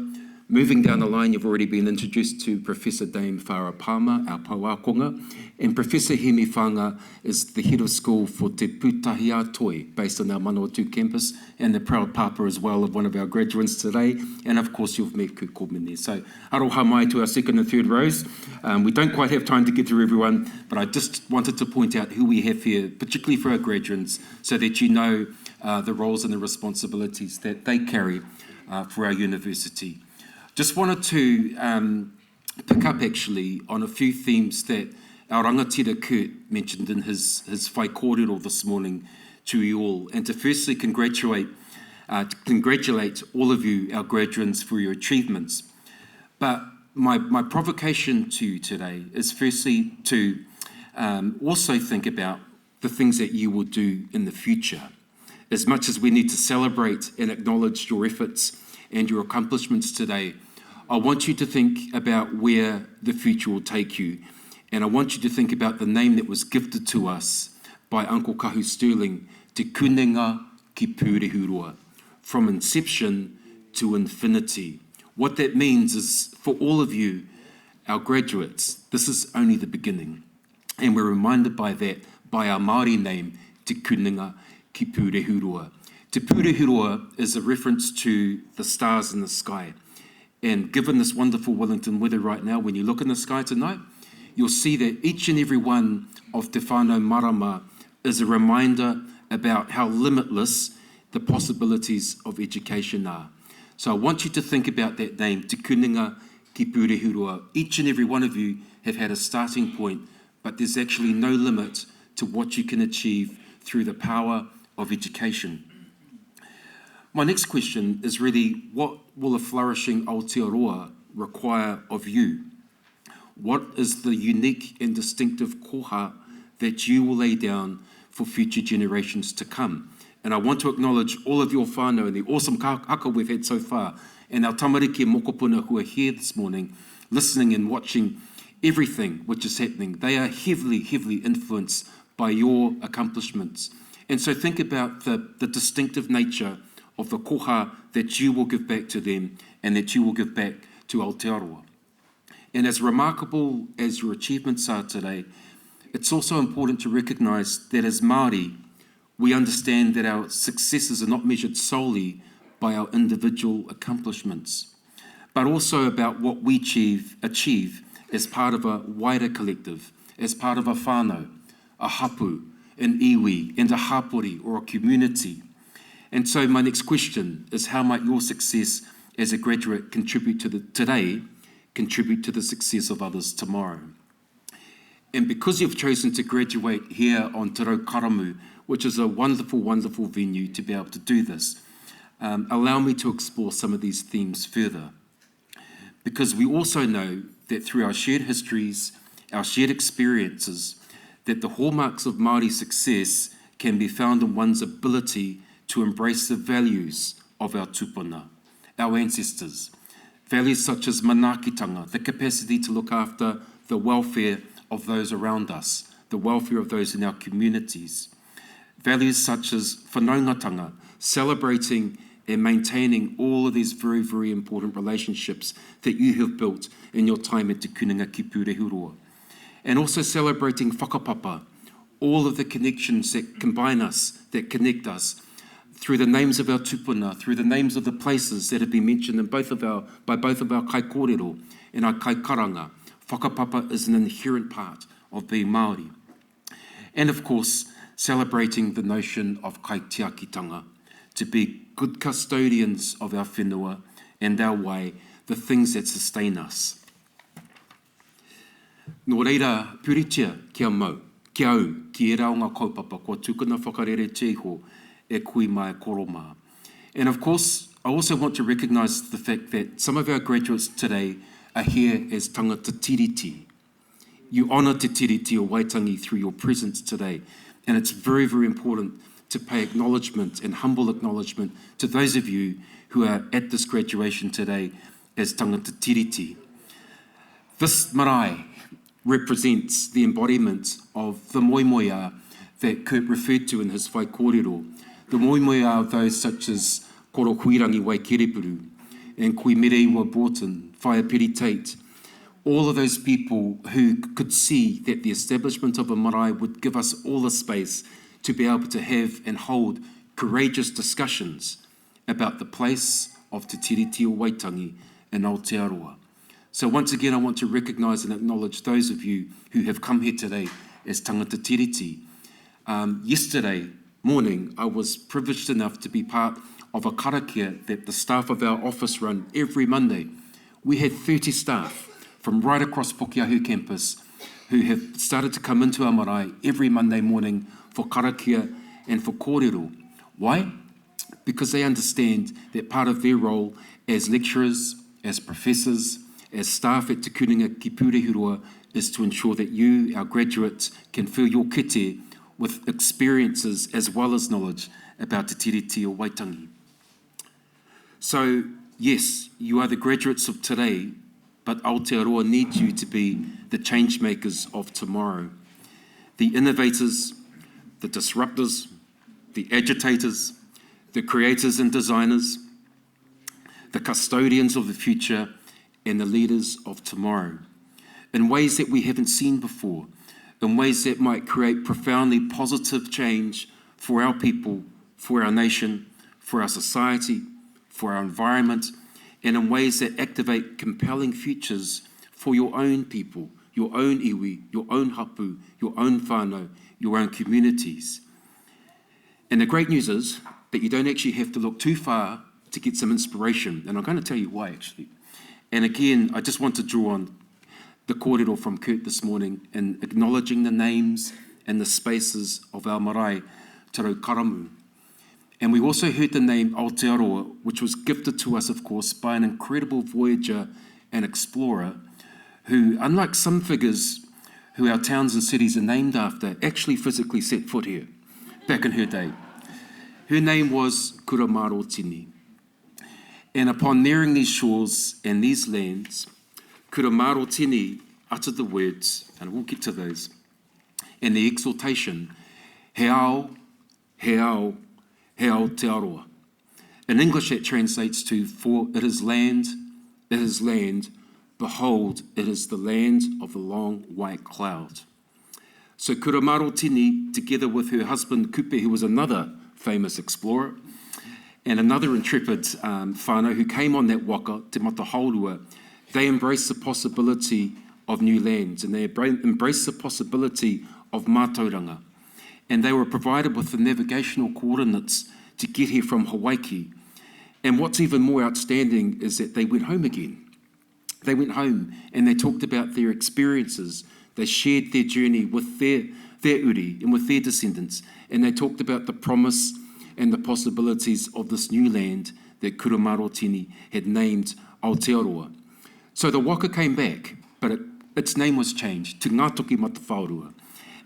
Moving down the line, you've already been introduced to Professor Dame Farah Palmer, our Pauakonga, and Professor Hemi Whanga is the head of school for Te Pūtahia Toi, based on our Manawatu campus, and the proud papa as well of one of our graduates today, and of course you've met Ku Komene. So aroha mai to our second and third rows. We don't quite have time to get through everyone, but I just wanted to point out who we have here, particularly for our graduates, so that you know the roles and the responsibilities that they carry for our university. Just wanted to pick up actually on a few themes that our rangatira Kurt mentioned in his whai kōrero this morning to you all, and to firstly congratulate all of you, our graduates, for your achievements. But my provocation to you today is firstly to also think about the things that you will do in the future. As much as we need to celebrate and acknowledge your efforts and your accomplishments today, I want you to think about where the future will take you. And I want you to think about the name that was gifted to us by Uncle Kahu Sterling, Te Kunenga ki Pūrehurua, from inception to infinity. What that means is, for all of you, our graduates, this is only the beginning. And we're reminded by that, by our Māori name, Te Kunenga ki Pūrehurua. Te Pūrehurua is a reference to the stars in the sky. And given this wonderful Wellington weather right now, when you look in the sky tonight, you'll see that each and every one of Te Whānau Marama is a reminder about how limitless the possibilities of education are. So I want you to think about that name, Te Kunenga ki Pūrehurua. Each and every one of you have had a starting point, but there's actually no limit to what you can achieve through the power of education. My next question is really, what will a flourishing Aotearoa require of you? What is the unique and distinctive koha that you will lay down for future generations to come? And I want to acknowledge all of your whānau and the awesome haka we've had so far, and our tamariki and mokopuna who are here this morning, listening and watching everything which is happening. They are heavily, heavily influenced by your accomplishments. And so think about the distinctive nature of the koha that you will give back to them and that you will give back to Aotearoa. And as remarkable as your achievements are today, it's also important to recognise that as Māori, we understand that our successes are not measured solely by our individual accomplishments, but also about what we achieve as part of a wider collective, as part of a whānau, a hapu, an iwi, and a hapori, or a community. And so my next question is, how might your success as a graduate contribute to the success of others tomorrow? And because you've chosen to graduate here on Te Raukaramu, which is a wonderful, wonderful venue to be able to do this, allow me to explore some of these themes further. Because we also know that through our shared histories, our shared experiences, that the hallmarks of Māori success can be found in one's ability to embrace the values of our tupuna, our ancestors. Values such as manaakitanga, the capacity to look after the welfare of those around us, the welfare of those in our communities. Values such as whanaungatanga, celebrating and maintaining all of these very, very important relationships that you have built in your time at Te Kunenga ki Pūrehurua. And also celebrating whakapapa, all of the connections that combine us, that connect us, through the names of our tupuna, through the names of the places that have been mentioned by both of our kai kōrero and our kai karanga. Whakapapa is an inherent part of being Māori. And of course, celebrating the notion of kai tiakitanga, to be good custodians of our whenua and our way, the things that sustain us. Nō reira, puritia kia mau, kia au, ki e raonga kaupapa, kua tukuna whakarere teiho, e kui mai koroma. And of course, I also want to recognise the fact that some of our graduates today are here as tangata tiriti. You honour te tiriti o Waitangi through your presence today. And it's very, very important to pay acknowledgement and humble acknowledgement to those of you who are at this graduation today as tangata tiriti. This marae represents the embodiment of the moimoia that Kurt referred to in his whaikōrero, the moimoia of those such as Koro Huirangi Waikerepuru, and Kuimereiwa Broughton, Whaiapiri Tate, all of those people who could see that the establishment of a marae would give us all the space to be able to have and hold courageous discussions about the place of Te Tiriti o Waitangi in Aotearoa. So once again, I want to recognise and acknowledge those of you who have come here today as tangata tiriti. Yesterday morning, I was privileged enough to be part of a karakia that the staff of our office run every Monday. We had 30 staff from right across Pokiahu campus who have started to come into our marae every Monday morning for karakia and for kōrero. Why? Because they understand that part of their role as lecturers, as professors, as staff at Te Kuninga ki Pūrehurua is to ensure that you, our graduates, can fill your kete with experiences as well as knowledge about Te Tiriti o Waitangi. So, yes, you are the graduates of today, but Aotearoa needs you to be the change makers of tomorrow. The innovators, the disruptors, the agitators, the creators and designers, the custodians of the future, and the leaders of tomorrow, in ways that we haven't seen before, in ways that might create profoundly positive change for our people, for our nation, for our society, for our environment, and in ways that activate compelling futures for your own people, your own iwi, your own hapu, your own whānau, your own communities. And the great news is that you don't actually have to look too far to get some inspiration, and I'm going to tell you why, actually. And again, I just want to draw on the kōrero from Kurt this morning in acknowledging the names and the spaces of our marae, te rau karamu. And we also heard the name Aotearoa, which was gifted to us, of course, by an incredible voyager and explorer who, unlike some figures who our towns and cities are named after, actually physically set foot here back in her day. Her name was Kura Marotini. And upon nearing these shores and these lands, Kura Marotini uttered the words, and we'll get to those, and the exhortation, he ao, he ao, he ao te aroa. In English that translates to, for it is land, behold, it is the land of the long white cloud. So Kura Marotini, together with her husband Kupe, who was another famous explorer, and another intrepid whānau who came on that waka, Te Matahaurua, they embraced the possibility of new lands, and they embraced the possibility of mātauranga. And they were provided with the navigational coordinates to get here from Hawaii. And what's even more outstanding is that they went home again. They went home and they talked about their experiences. They shared their journey with their uri and with their descendants. And they talked about the promise and the possibilities of this new land that Kura Marotini had named Aotearoa. So the waka came back, but its name was changed to Ngātoki Matawhaurua.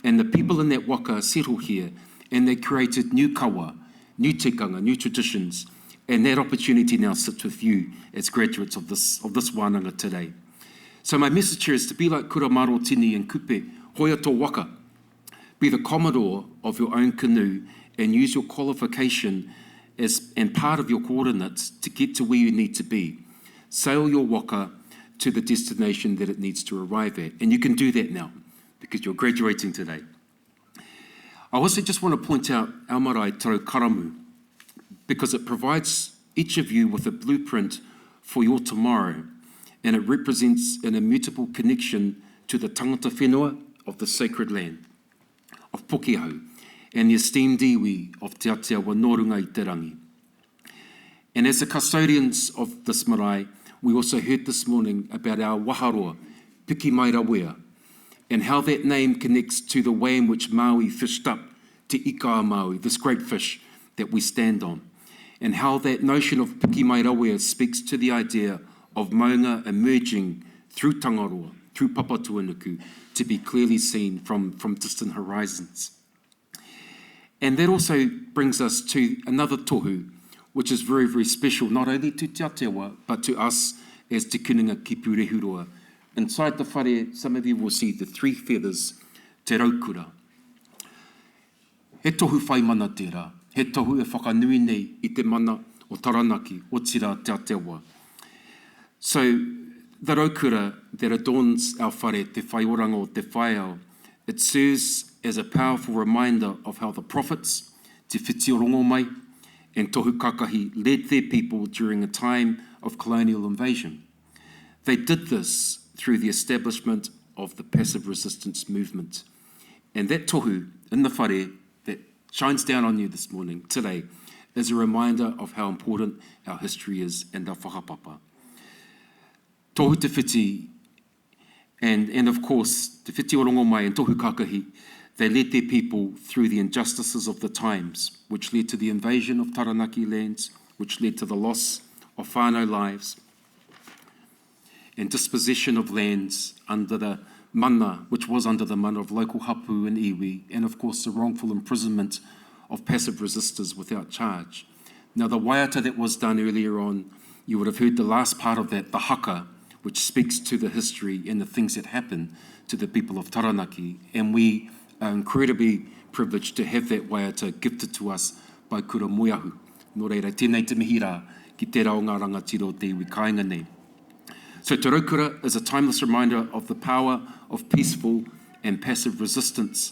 And the people in that waka settled here, and they created new kawa, new tikanga, new traditions, and that opportunity now sits with you as graduates of this wānanga today. So my message here is to be like Kura Marotini and Kupe, hoia tō waka. Be the commodore of your own canoe and use your qualification and part of your coordinates to get to where you need to be. Sail your waka to the destination that it needs to arrive at. And you can do that now because you're graduating today. I also just want to point out our marae te rau karamu because it provides each of you with a blueprint for your tomorrow, and it represents an immutable connection to the tangata whenua of the sacred land, of Pokiahu, and the esteemed iwi of Te Atea Wanorunga i Te Rangi. And as the custodians of this marae, we also heard this morning about our waharoa, Piki mai rawea, and how that name connects to the way in which Maui fished up Te Ika Maui, this great fish that we stand on, and how that notion of Piki mai rawea speaks to the idea of maunga emerging through Tangaroa, through Papatuanuku, to be clearly seen from distant horizons. And that also brings us to another tohu, which is very, very special, not only to Te Atewa, but to us as Te Kuninga ki Pūrehurua. Inside the whare, some of you will see the three feathers, te raukura. He tohu whai mana tērā, he tohu e whakanui nei I te mana o Taranaki, o Tira Te Atewa. So, the raukura that adorns our whare, te whaioranga o te whaiao, it serves as a powerful reminder of how the prophets, te whiti o rongo mai, and tohu kakahi led their people during a time of colonial invasion. They did this through the establishment of the passive resistance movement. And that tohu in the whare that shines down on you this morning, today, is a reminder of how important our history is and our whakapapa. Tohu te whiti, and of course, te whiti o rongo mai and tohu kakahi, they led their people through the injustices of the times, which led to the invasion of Taranaki lands, which led to the loss of whānau lives, and dispossession of lands under the mana, which was under the mana of local hapu and iwi, and of course the wrongful imprisonment of passive resistors without charge. Now the waiata that was done earlier on, you would have heard the last part of that, the haka, which speaks to the history and the things that happened to the people of Taranaki, and we are incredibly privileged to have that waiata gifted to us by Kura Moeahu. Nō reira, tēnei te mihi rā, ki te rao ngā rangatiro te iwi kāinga nei. So te raukura is a timeless reminder of the power of peaceful and passive resistance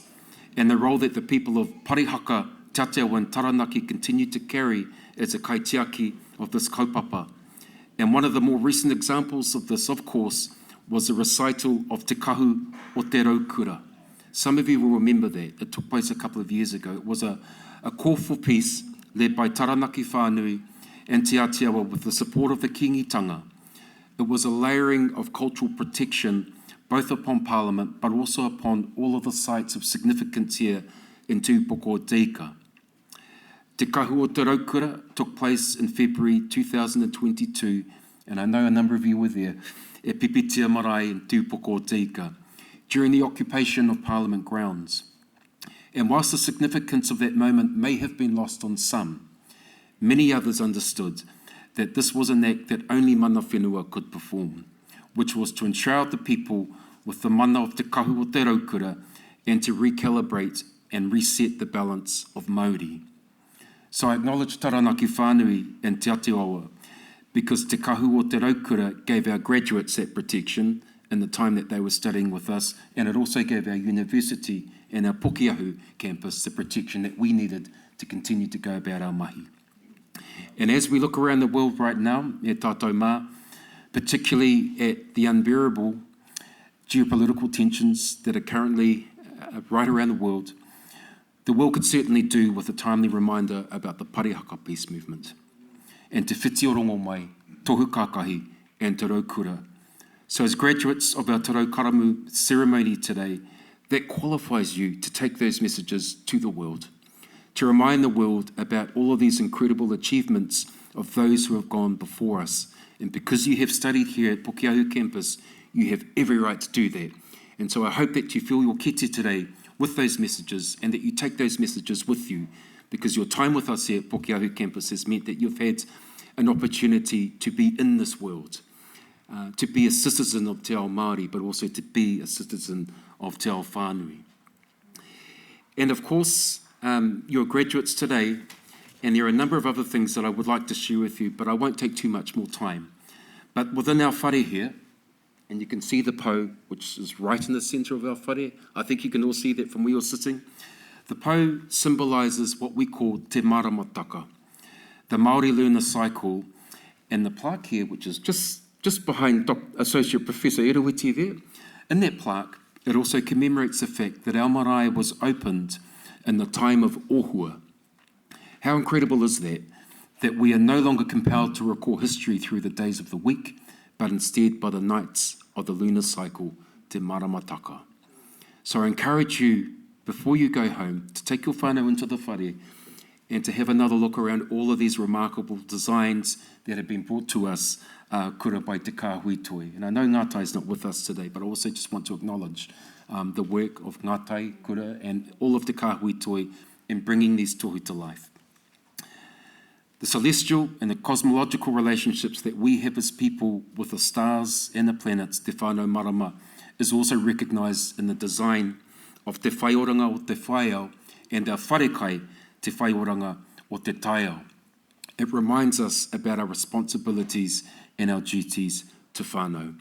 and the role that the people of Parihaka, Te Ateo and Taranaki continue to carry as a kaitiaki of this kaupapa. And one of the more recent examples of this, of course, was the recital of Te Kahu o Te Raukura. Some of you will remember that. It took place a couple of years ago. It was a call for peace led by Taranaki whānui and Te Aotearoa with the support of the kingitanga. It was a layering of cultural protection both upon Parliament but also upon all of the sites of significance here in Whakapōtaetanga. Te Kahu o Te Raukura took place in February 2022, and I know a number of you were there, e Pipitia Marae in Whakapōtaetanga, during the occupation of Parliament grounds. And whilst the significance of that moment may have been lost on some, many others understood that this was an act that only mana whenua could perform, which was to enshroud the people with the mana of Te Kahu o Te Raukura and to recalibrate and reset the balance of Māori. So I acknowledge Taranaki whānui and Te Aotearoa because Te Kahu o Te Raukura gave our graduates that protection in the time that they were studying with us, and it also gave our university and our Pokiahu campus the protection that we needed to continue to go about our mahi. And as we look around the world right now, e tātou mā, particularly at the unbearable geopolitical tensions that are currently right around the world could certainly do with a timely reminder about the Parihaka peace movement. And te whiti o rongo mai, tohu kākahi, and te raukura. So as graduates of our Te Raukaramu ceremony today, that qualifies you to take those messages to the world, to remind the world about all of these incredible achievements of those who have gone before us. And because you have studied here at Pokiahu campus, you have every right to do that. And so I hope that you fill your kete today with those messages and that you take those messages with you, because your time with us here at Pokiahu campus has meant that you've had an opportunity to be in this world, to be a citizen of Te Ao Māori, but also to be a citizen of Te Ao Whānui. And of course, you're graduates today, and there are a number of other things that I would like to share with you, but I won't take too much more time. But within our whare here, and you can see the po, which is right in the centre of our whare. I think you can all see that from where you're sitting. The po symbolises what we call te maramataka, the Māori lunar cycle, and the plaque here, which is just behind Associate Professor Erawiti there. In that plaque, it also commemorates the fact that our marae was opened in the time of Ohua. How incredible is that? That we are no longer compelled to recall history through the days of the week, but instead by the nights of the lunar cycle, te maramataka. So I encourage you, before you go home, to take your whānau into the whare and to have another look around all of these remarkable designs that have been brought to us, kura by Te Kāhuitoi. And I know Ngātai is not with us today, but I also just want to acknowledge the work of Ngātai, kura, and all of Te Kāhuitoi in bringing these tohu to life. The celestial and the cosmological relationships that we have as people with the stars and the planets, te whānau marama, is also recognised in the design of te whaioranga o te whaiao and our wharekai, te whaioranga o te taiao. It reminds us about our responsibilities and our duties to whānau.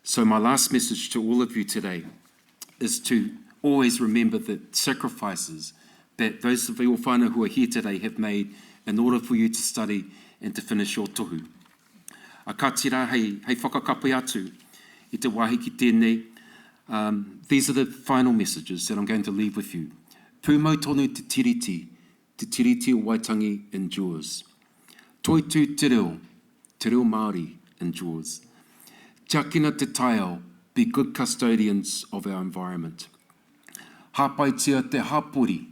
So my last message to all of you today is to always remember the sacrifices that those of your whānau who are here today have made in order for you to study and to finish your tohu. A ka tira hei whakakapi atu I te wāhi ki tēnei. These are the final messages that I'm going to leave with you. Pūmau tonu te tiriti o Waitangi endures. Toi tū te reo Māori endures. Tia kina te taiao, be good custodians of our environment. Hāpaitia te hapori,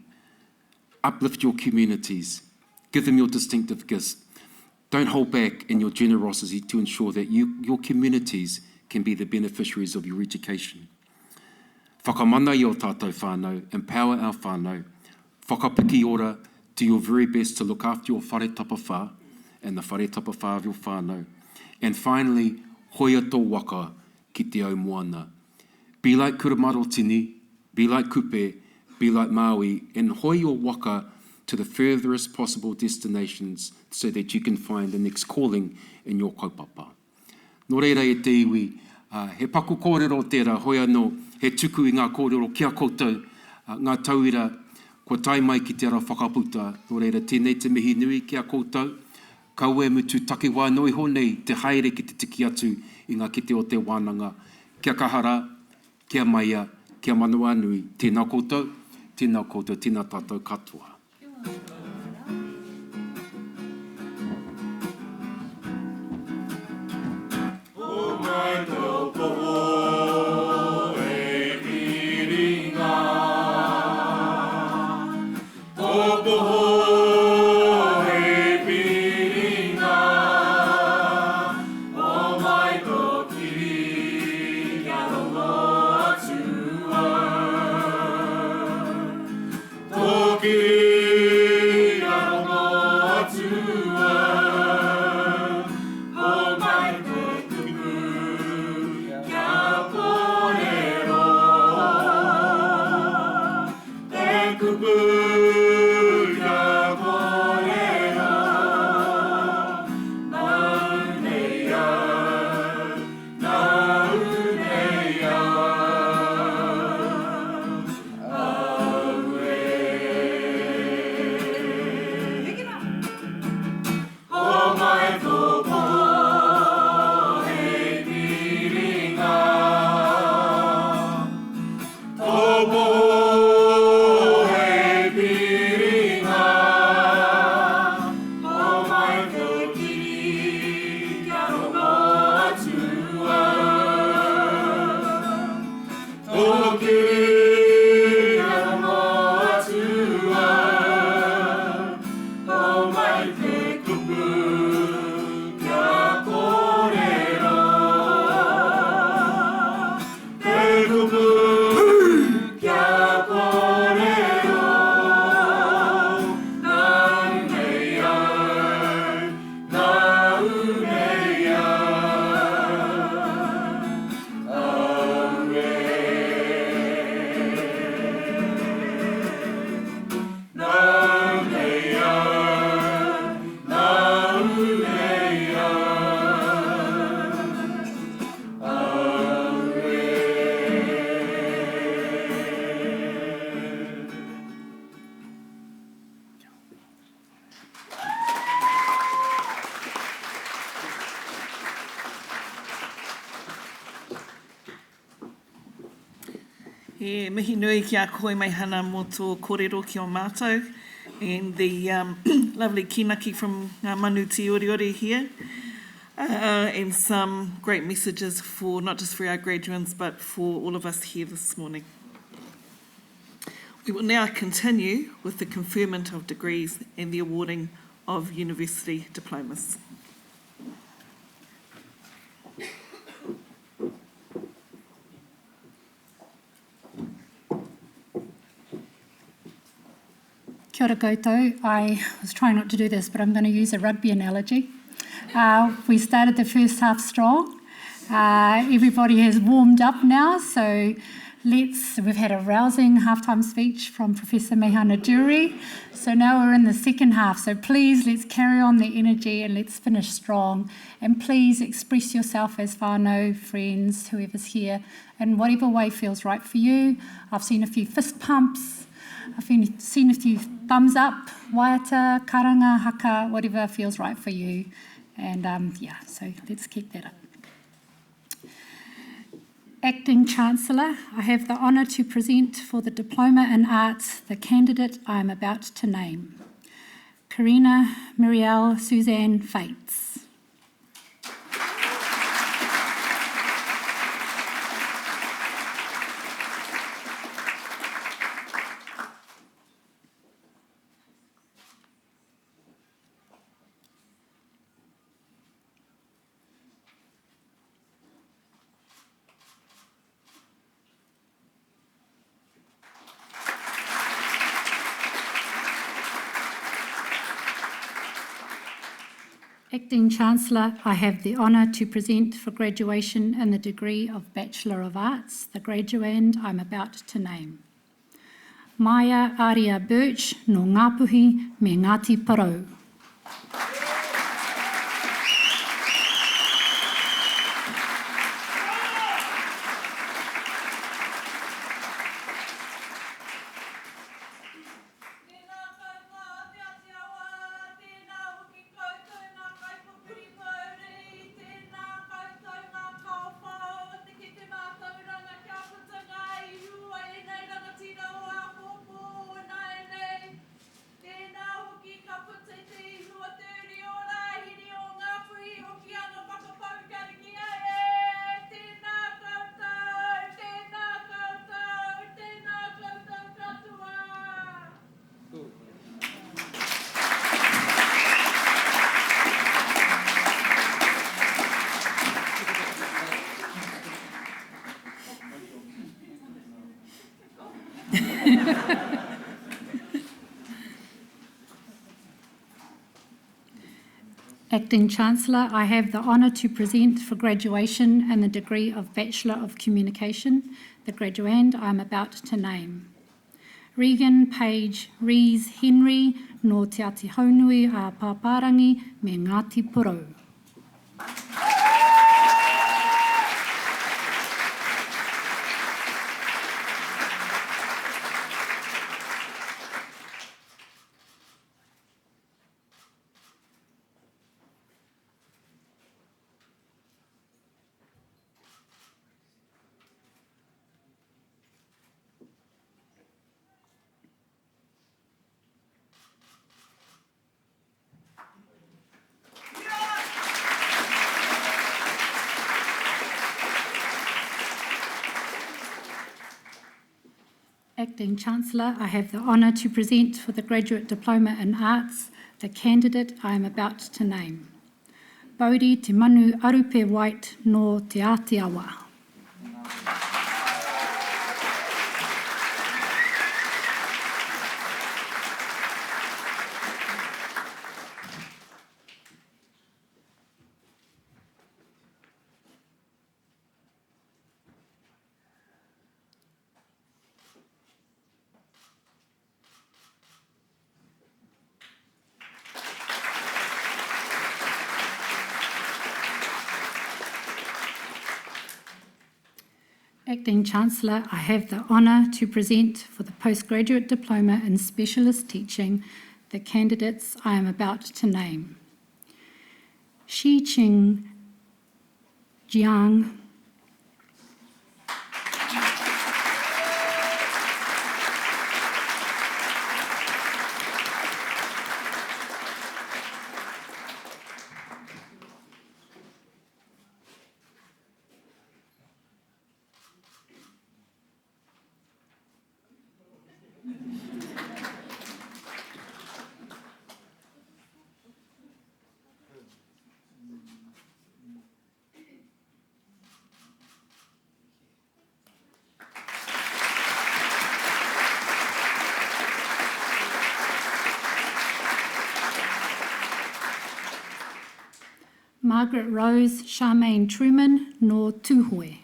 uplift your communities, give them your distinctive gifts. Don't hold back in your generosity to ensure that your communities can be the beneficiaries of your education. Whakamana I o tātou whānau, empower our whānau. Whakapiki ora, do your very best to look after your whare tapawha and the whare tapawha of your whānau. And finally, hoia tō waka ki te au moana. Be like Kuramarotini, be like Kupe, be like Maui, and hoi your waka to the furthest possible destinations so that you can find the next calling in your kaupapa. Nō reira e te iwi, he paku kōrero tērā, hoi anō, he tuku I ngā kōrero kia koutou, ngā tauira, kua tai mai ki te ara whakaputa, nō reira tēnei te mihi nui kia koutou, kaue mutu take wā noi honei, te haere ki te tiki atu I ngā kete o te wānanga, kia kahara, kia maia, kia manua nui, tēnā koutou, tēnā tātou katoa. E mihi nui ki a koe mai hana mō tō kōrero ki o mātou, and the lovely kinaki from Manu Te Oriori here, and some great messages for not just for our graduates but for all of us here this morning. We will now continue with the conferment of degrees and the awarding of university diplomas. Kia ora koutou. I was trying not to do this, but I'm going to use a rugby analogy. We started the first half strong. Everybody has warmed up now, so We've had a rousing halftime speech from Professor Mehana Jury, so now we're in the second half. So please, let's carry on the energy and let's finish strong. And please express yourself as whānau, friends, whoever's here, in whatever way feels right for you. I've seen a few fist pumps, I've seen a few thumbs up, waiata, karanga, haka, whatever feels right for you. And so let's keep that up. Acting Chancellor, I have the honour to present for the Diploma in Arts the candidate I am about to name. Karina Muriel Suzanne Fates. Acting Chancellor, I have the honour to present for graduation in the degree of Bachelor of Arts, the graduand I'm about to name. Maya Aria Birch no Ngāpuhi me Ngāti Parau. Acting Chancellor, I have the honour to present for graduation in the degree of Bachelor of Communication, the graduand I am about to name. Regan Page Rees Henry no Te Ati Haunui a Pāpārangi me Ngāti Porou. Acting Chancellor, I have the honour to present for the Graduate Diploma in Arts the candidate I am about to name. Bodhi Te Manu Arupe White no Te Ātiawa. Acting Chancellor, I have the honour to present for the Postgraduate Diploma in Specialist Teaching the candidates I am about to name. Shi Ching Jiang, Margaret Rose Charmaine Truman no Tūhoe.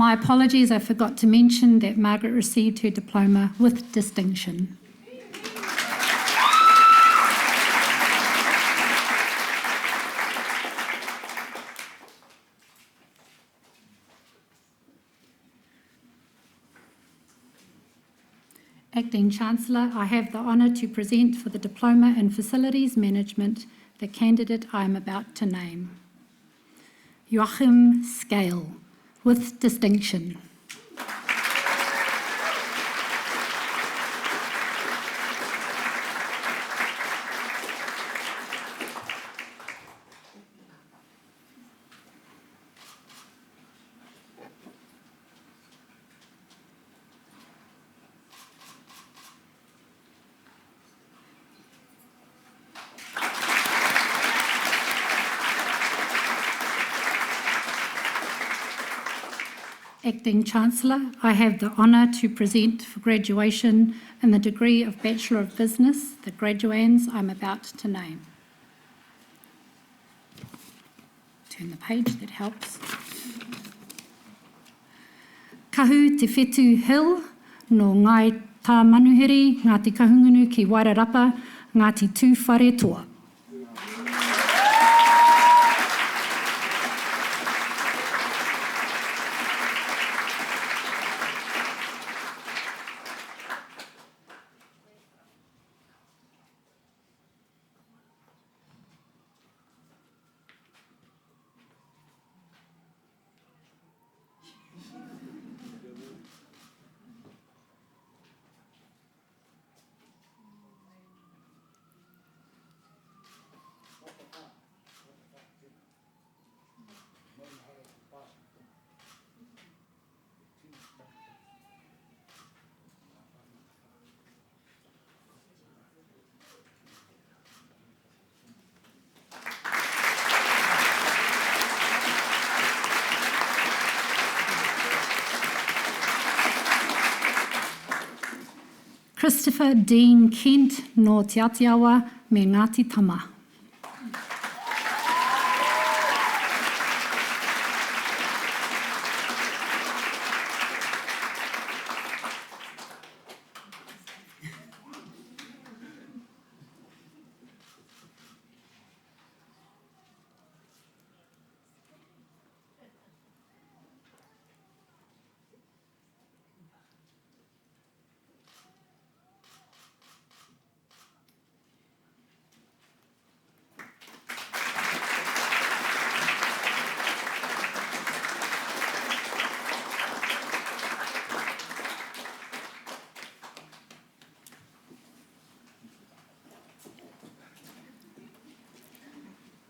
My apologies, I forgot to mention that Margaret received her diploma with distinction. Acting Chancellor, I have the honour to present for the Diploma in Facilities Management the candidate I am about to name. Joachim Scale, with distinction. Acting Chancellor, I have the honour to present for graduation in the degree of Bachelor of Business the graduands I'm about to name. Turn the page, that helps. Kahu Te Whetu Hill, no Ngai Tā Manuhiri, Ngāti Kahungunu ki Wairarapa, Ngāti Tū Whare Toa. Christopher Dean Kent no Te Atiawa me Ngāti Tama.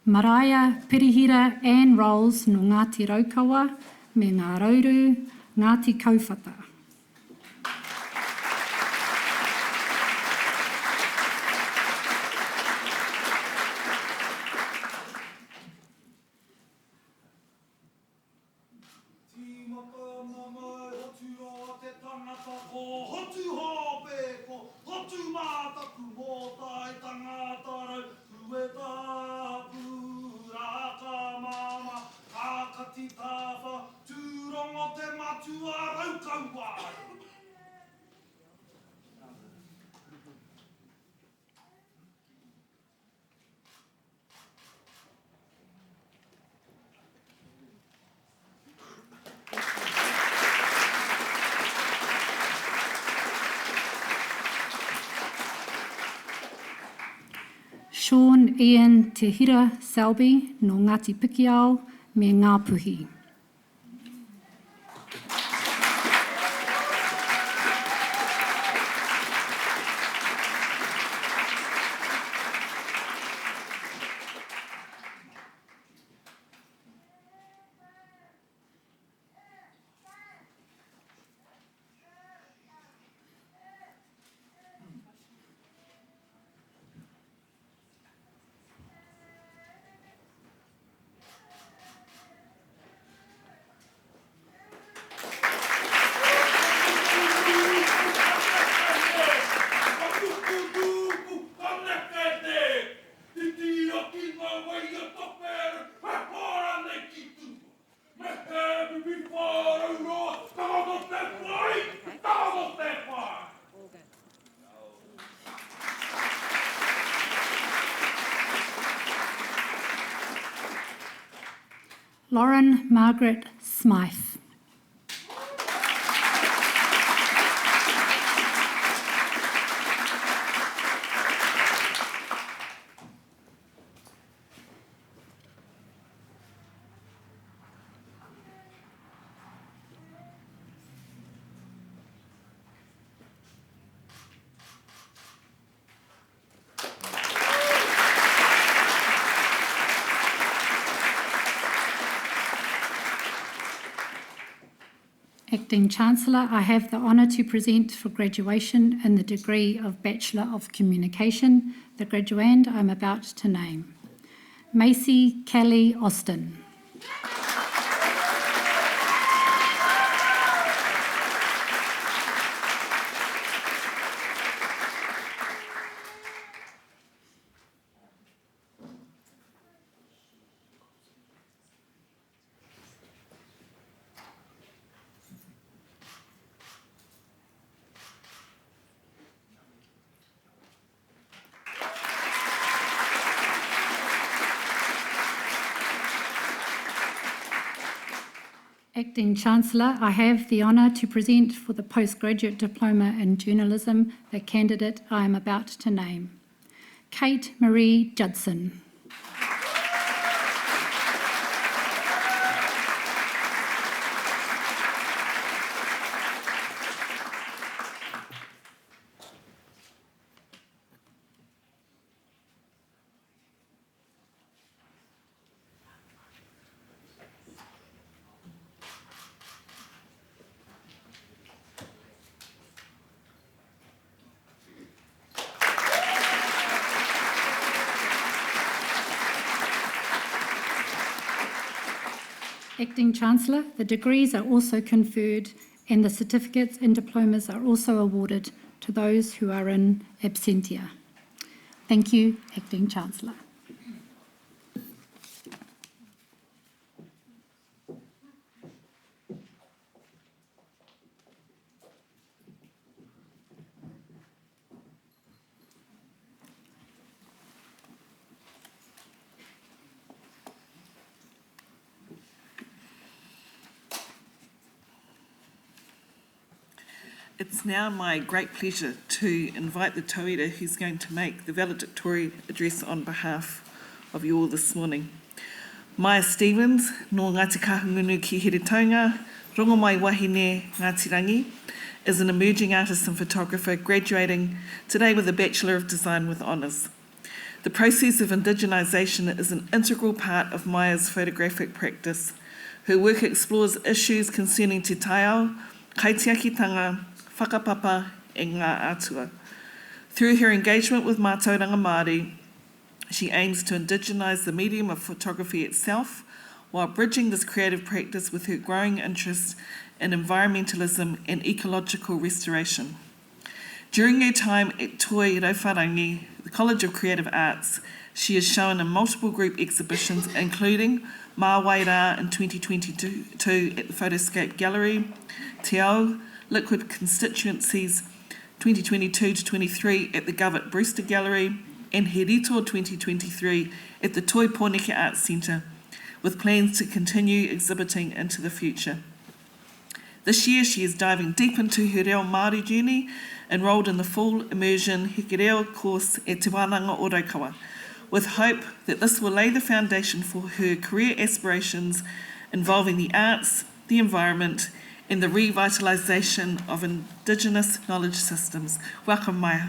Maraia Pirihira Ann Rolls no Ngāti Raukawa me Ngā Rauru, Ngāti Kauwhata. Sean Ian Te Hira Selby no Ngāti Pikiao me Ngā Puhi. Lauren Margaret Smythe. Acting Chancellor, I have the honour to present for graduation in the degree of Bachelor of Communication, the graduand I'm about to name. Massey Kelly Austin. Acting Chancellor, I have the honour to present for the Postgraduate Diploma in Journalism the candidate I am about to name. Kate Marie Judson. Acting Chancellor, the degrees are also conferred and the certificates and diplomas are also awarded to those who are in absentia. Thank you, Acting Chancellor. It's now my great pleasure to invite the tauira who's going to make the valedictory address on behalf of you all this morning. Maya Stevens, no Ngāti Kahungunu ki Heretaunga, rongo mai wahine Ngāti Rangi, is an emerging artist and photographer graduating today with a Bachelor of Design with honours. The process of indigenisation is an integral part of Maya's photographic practice. Her work explores issues concerning te taiao, kaitiakitanga, whakapapa e ngā atua. Through her engagement with mātauranga Māori, she aims to indigenise the medium of photography itself while bridging this creative practice with her growing interest in environmentalism and ecological restoration. During her time at Toi Rauwharangi, the College of Creative Arts, she is shown in multiple group exhibitions including Mā Wairā in 2022 at the Photoscape Gallery, Te Ao, Liquid Constituencies 2022-23 at the Govett Brewster Gallery, and He Rito 2023 at the Toi Pōneke Arts Centre, with plans to continue exhibiting into the future. This year she is diving deep into her reo Māori journey, enrolled in the full immersion Heke Reo course at Te Wānanga o Raukawa, with hope that this will lay the foundation for her career aspirations involving the arts, the environment, and the revitalisation of Indigenous knowledge systems. Welcome, Maya.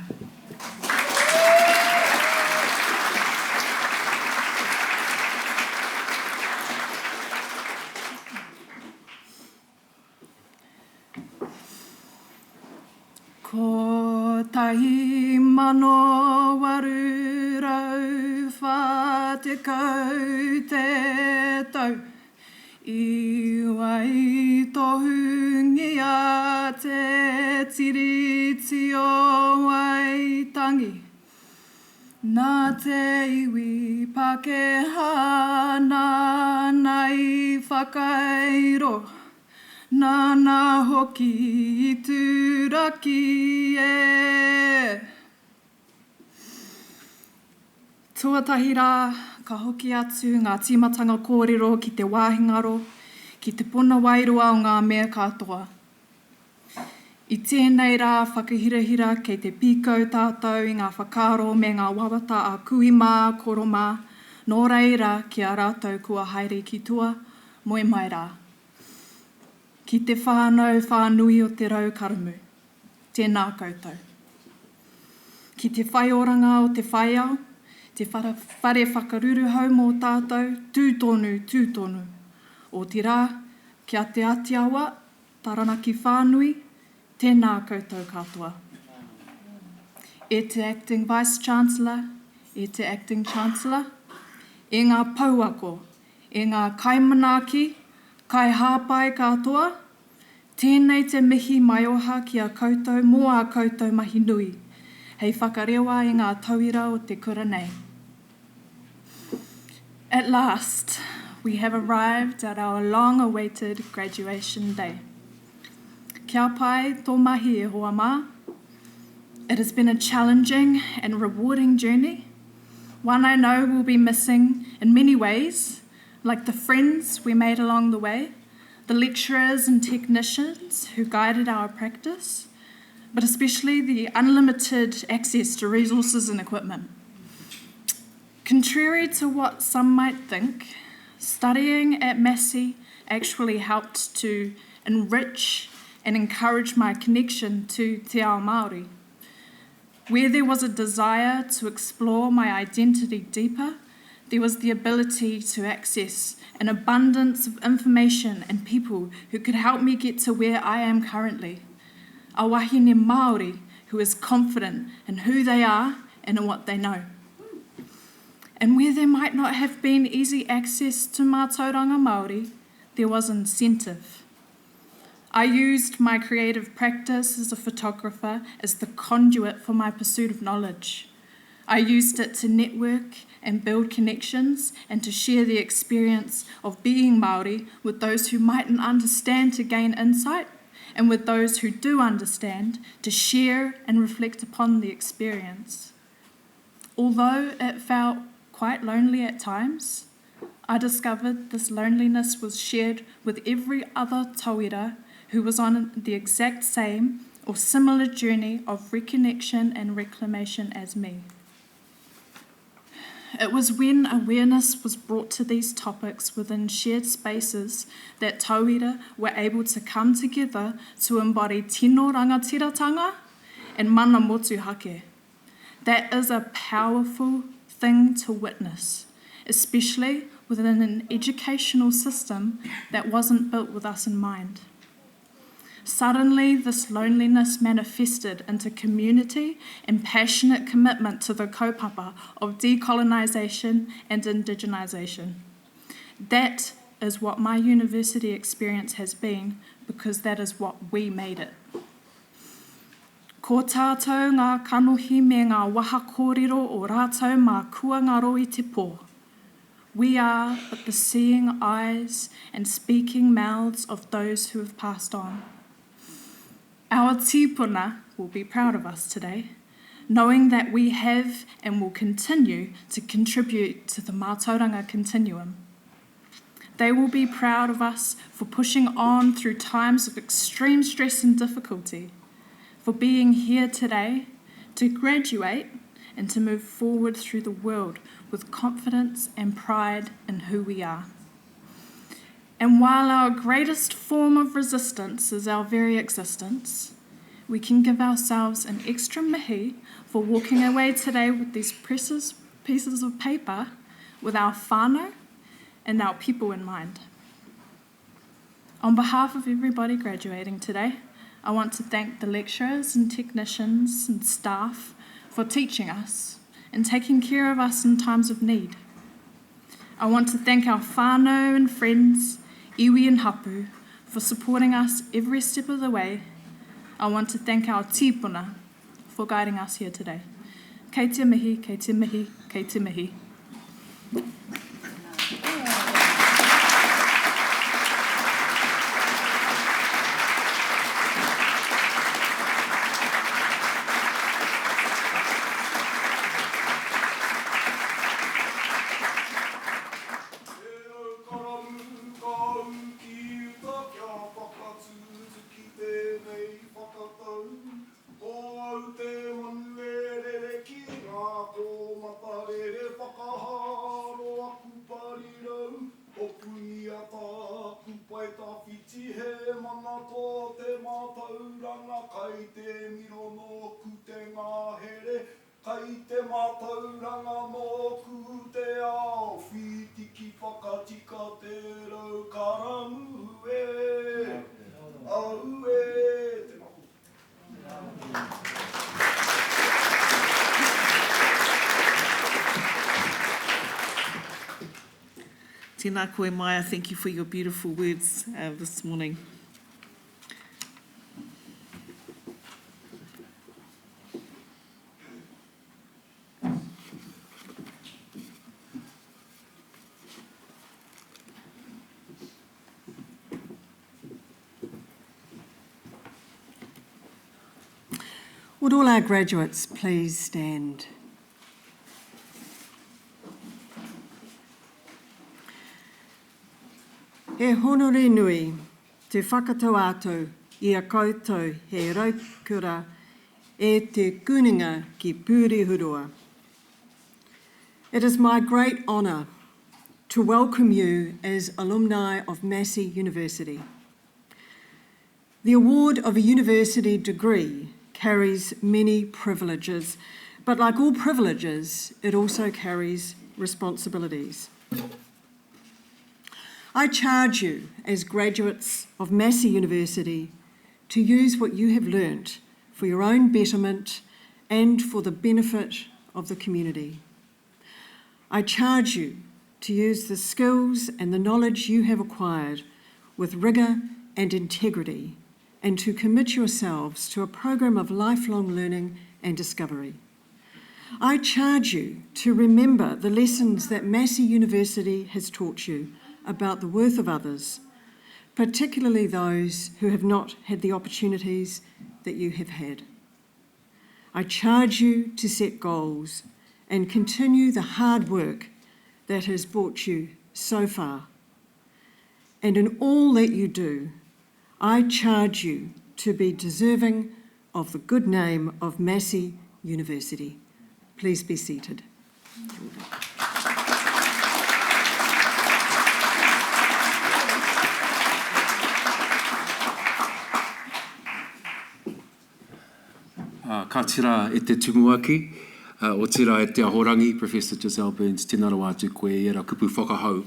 Ko tahi mano waru rau whatekau te tau, iwai tohungi a te tiriti o waitangi. Nā te iwi Pākehā nai whakairo, nāna hoki I tūraki e. Tuatahi rā, ka hoki atu ngā timatanga kōrero ki te wāhingaro, ki te puna wairua o ngā mea katoa. I tēnei rā whakahirahira kei te pīkau tātou i ngā whakaro me ngā wawata a kuimā, koromā, nō reira ki a rātou kua haere ki tua, moe mai rā. Ki te whānau whānui o te rau karamu, tēnā koutou. Ki te whaioranga o te whaiau, te whare whakaruru hau mō tātou, tūtonu. O te rā, kia te ati awa, taranaki whānui, tēnā koutou katoa. E te Acting Vice-Chancellor, e te Acting Chancellor, e ngā pauako, e ngā kaimanaki, kai hāpai katoa, tēnei te mihi mai oha ki a koutou mō a koutou mahi nui, hei whakarewa i ngā tauira o te kura nei. At last, we have arrived at our long-awaited graduation day. Kia pai tō mahi e hoa mā. It has been a challenging and rewarding journey, one I know we'll be missing in many ways, like the friends we made along the way, the lecturers and technicians who guided our practice, but especially the unlimited access to resources and equipment. Contrary to what some might think, studying at Massey actually helped to enrich and encourage my connection to te ao Māori. Where there was a desire to explore my identity deeper, there was the ability to access an abundance of information and people who could help me get to where I am currently. A wahine Māori who is confident in who they are and in what they know. And where there might not have been easy access to mātauranga Māori, there was incentive. I used my creative practice as a photographer as the conduit for my pursuit of knowledge. I used it to network and build connections and to share the experience of being Māori with those who mightn't understand to gain insight, and with those who do understand to share and reflect upon the experience. Although it felt quite lonely at times, I discovered this loneliness was shared with every other tauira who was on the exact same or similar journey of reconnection and reclamation as me. It was when awareness was brought to these topics within shared spaces that tauira were able to come together to embody tino rangatiratanga and mana motuhake. That is a powerful thing to witness, especially within an educational system that wasn't built with us in mind. Suddenly, this loneliness manifested into community and passionate commitment to the kaupapa of decolonisation and indigenisation. That is what my university experience has been, because that is what we made it. Ko tātou ngā kanohi me ngā waha kōrero o rātou mā kuangaro i te pō. We are but the seeing eyes and speaking mouths of those who have passed on. Our tīpuna will be proud of us today, knowing that we have and will continue to contribute to the mātauranga continuum. They will be proud of us for pushing on through times of extreme stress and difficulty, for being here today to graduate and to move forward through the world with confidence and pride in who we are. And while our greatest form of resistance is our very existence, we can give ourselves an extra mihi for walking away today with these precious pieces of paper with our whānau and our people in mind. On behalf of everybody graduating today, I want to thank the lecturers and technicians and staff for teaching us and taking care of us in times of need. I want to thank our whānau and friends, iwi and hapu, for supporting us every step of the way. I want to thank our tīpuna for guiding us here today. Kei te mihi, kei te mihi, kei te mihi. mātauranga, kai te miro nōku te ngahere, kai te mātauranga nōku te ao, whiti ki whakatika te rau karamu e. Au e, te mahu. Tēnā koe Maya, thank you for your beautiful words this morning. Would all our graduates please stand? E honore nui te whakatau atu i a koutou he raukura e te kuninga ki Pūrihurua. It is my great honour to welcome you as alumni of Massey University. The award of a university degree carries many privileges, but like all privileges, it also carries responsibilities. I charge you as graduates of Massey University to use what you have learnt for your own betterment and for the benefit of the community. I charge you to use the skills and the knowledge you have acquired with rigour and integrity, and to commit yourselves to a program of lifelong learning and discovery. I charge you to remember the lessons that Massey University has taught you about the worth of others, particularly those who have not had the opportunities that you have had. I charge you to set goals and continue the hard work that has brought you so far. And in all that you do, I charge you to be deserving of the good name of Massey University. Please be seated. Ka tira e te tumuaki, o tira e te ahorangi, Professor Giselle Burns, tēnā rau atu koe e ra kupu whakahau.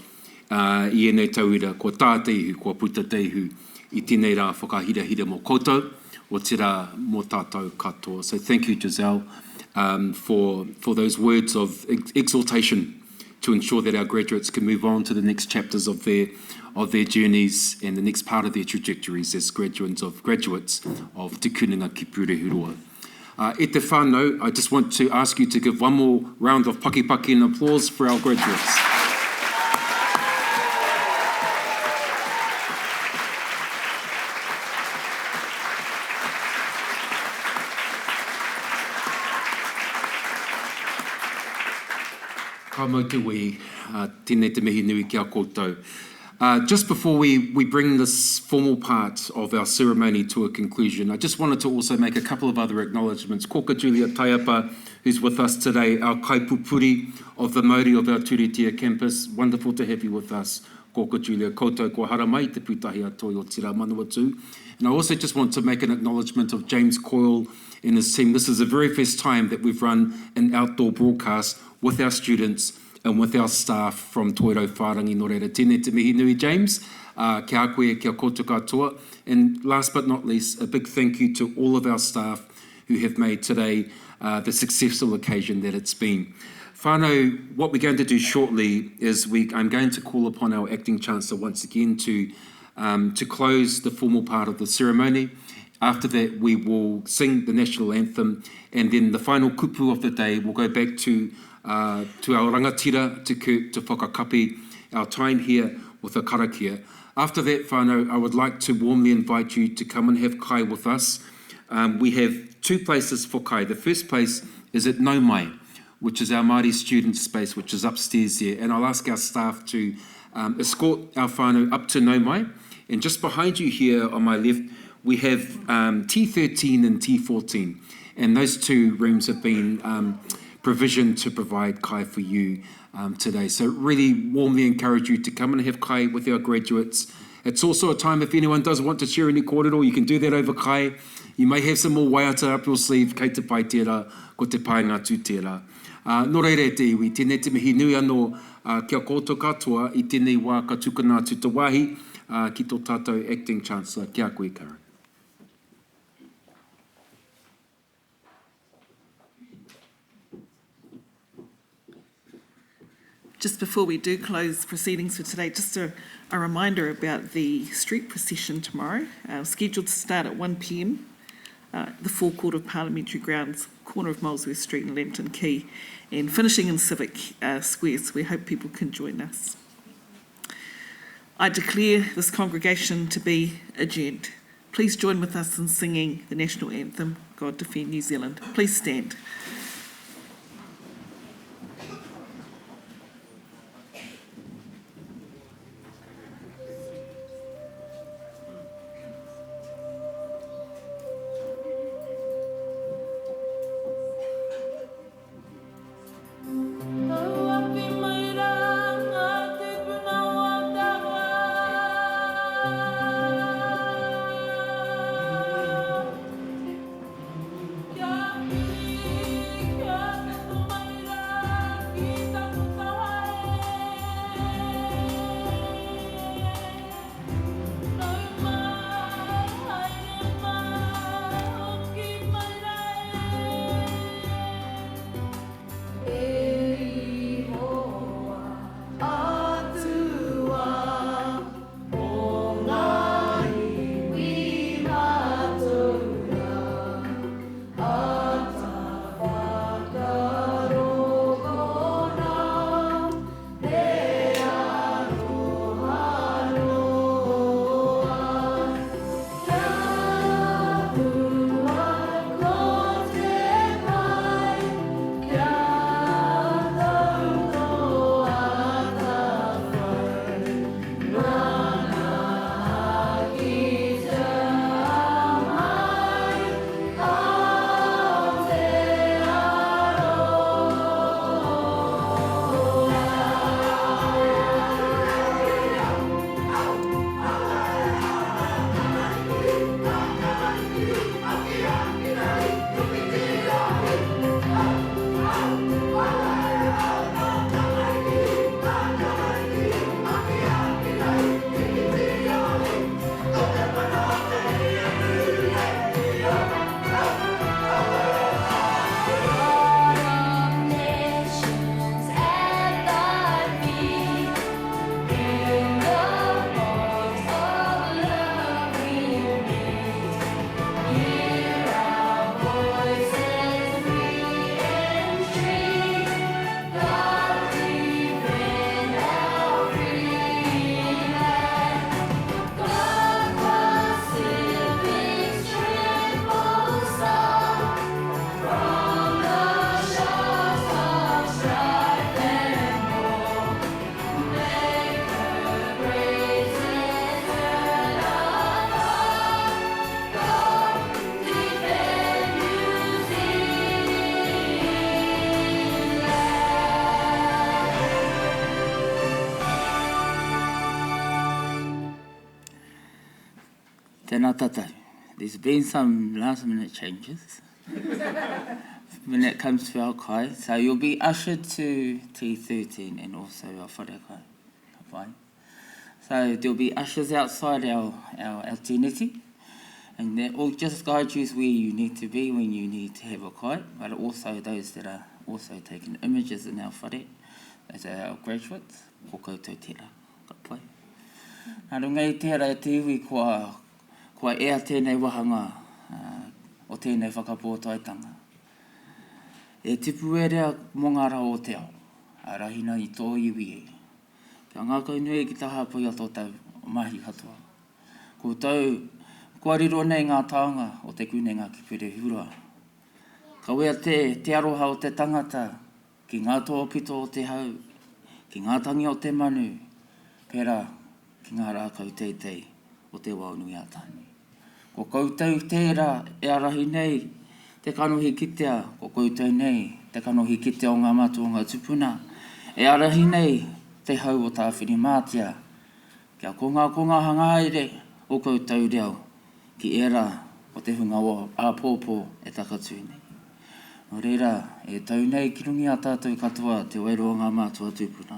I enei tauira, ko tāteihu, ko puta teihu, I tēnei rā whakahira mō koutou, o tira mō tātou katoa. So thank you, Giselle, for those words of exhortation to ensure that our graduates can move on to the next chapters of their journeys and the next part of their trajectories as graduates of Te Kuninga ki Pūrihurua. E te whānau, I just want to ask you to give one more round of paki and applause for our graduates. Ka mau te wei, tēnei te mihi nui ki a koutou. Just before we bring this formal part of our ceremony to a conclusion, I just wanted to also make a couple of other acknowledgements. Koka Julia Taiapa, who's with us today, our kaipupuri of the Māori of our Turitea campus. Wonderful to have you with us, Koka Julia. Koutou ko haramai, te pūtahi atoi o tira manuatu. And I also just want to make an acknowledgement of James Coyle and his team. This is the very first time that we've run an outdoor broadcast with our students and with our staff from Toiro Whārangi no reira. Tēnei te mihi nui, James. Kia a koe, kia koutou katoa. And last but not least, a big thank you to all of our staff who have made today the successful occasion that it's been. Whānau, what we're going to do shortly is I'm going to call upon our Acting Chancellor once again to close the formal part of the ceremony. After that, we will sing the national anthem, and then the final kupu of the day will go back to our rangatira to whakakapi our time here with the karakia. After that, whānau, I would like to warmly invite you to come and have kai with us. We have two places for kai. The first place is at No Mai, which is our Māori student space, which is upstairs there. And I'll ask our staff to escort our whānau up to No Mai. And just behind you here on my left, we have T13 and T14. And those two rooms have been provisioned to provide kai for you today. So really warmly encourage you to come and have kai with our graduates It's also a time if anyone does want to share any kōrero, you can do that over kai. You may have some more waiata up your sleeve, kei te pai tērā, ko te pai ngā tū tērā. Nō reire te iwi, tēnei te mihi nui anō kia koutou katoa i tēnei wā ka tukuna atu te wāhi ki tō tātou Acting Chancellor. Kia koe, Karen. Just before we do close proceedings for today, just a reminder about the street procession tomorrow, scheduled to start at 1 p.m, the forecourt of Parliamentary Grounds, corner of Molesworth Street and Lambton Quay, and finishing in Civic Square, so we hope people can join us. I declare this congregation to be adjourned. Please join with us in singing the national anthem, God Defend New Zealand. Please stand. Tēnā tātou. There's been some last minute changes when it comes to our kai. So you'll be ushered to T13 and also our wharekai. Fine. So there'll be ushers outside our tiniti, and they'll just guide you where you need to be when you need to have a kai, but also those that are also taking images in our whare. Those are our graduates. Whakapōtaetanga. Ka pai. Nā runga I tērā te iwi kua ea tēnei wahanga o tēnei whakapōtaetanga. E tipu e rea mō ngā rā o te ao, a rahina I tō iwi e. Kia ngā kaunui ki taha pui a tō tau mahi katoa. Ko tau, kua riro nei ngā taonga o te kunenga ki pere hurua. Ka wea te aroha o te tangata, ki ngā tō pito o te hau, ki ngā tangi o te manu, pera ki ngā rākau teitei o te waunui a tāni. Ko koutou tērā e arahi nei te kanohi kitea, ko koutou nei te kanohi kitea o ngā matu o ngā tupuna, e arahi nei te hau o tā whirimātia, Kia konga hangaire o koutou reo ki era o te hunga o a pōpō e takatui nei. No reira, e tau nei ki rungi a tātou katoa te wairo o ngā mātua tūpuna.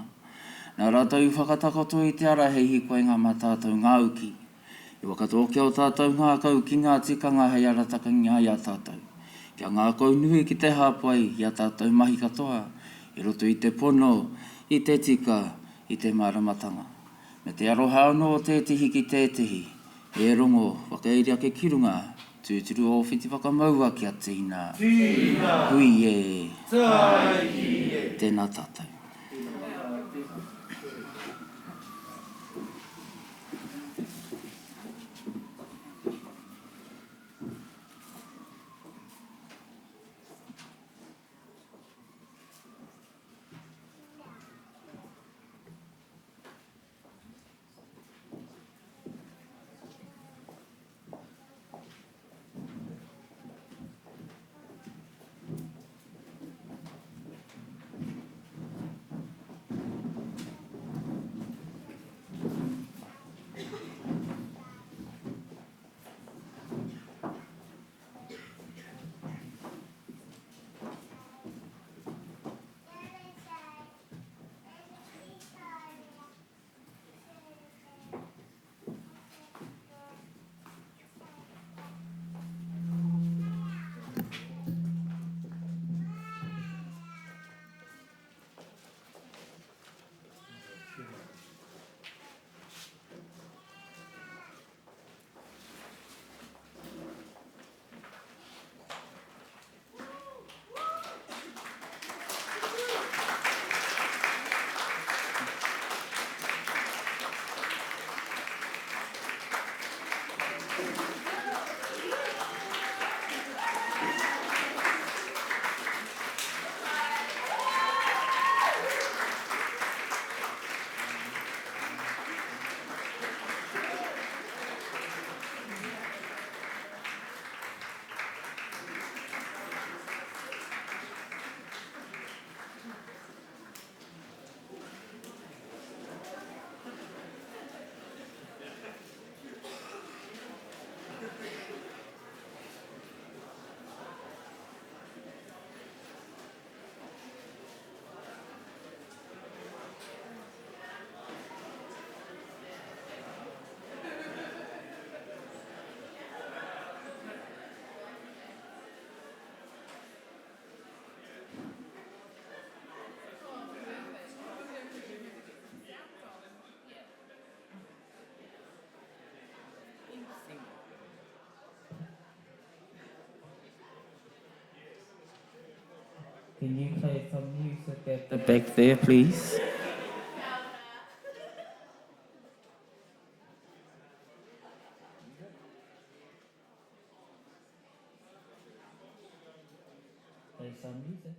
Nā rātou whakatakoto i te ara hei hikoe ngā mātātou ngā uki. I wakato kia o tātou ngā kau ki ngā tikanga hei arataka ngā i a tātou. Kia ngā kau nui ki te hāpai i a tātou mahi katoa. I roto i te pono, i te tika, i te māramatanga. Me te aroha anō o tētihi ki tētihi. E rongo, wakairi ake kirunga, tūturu o whiti whakamaua ki a tīna. Tīna. Hui e. Tai e. Tēnā tātou. Can you play some music at the back there, please? Play some music.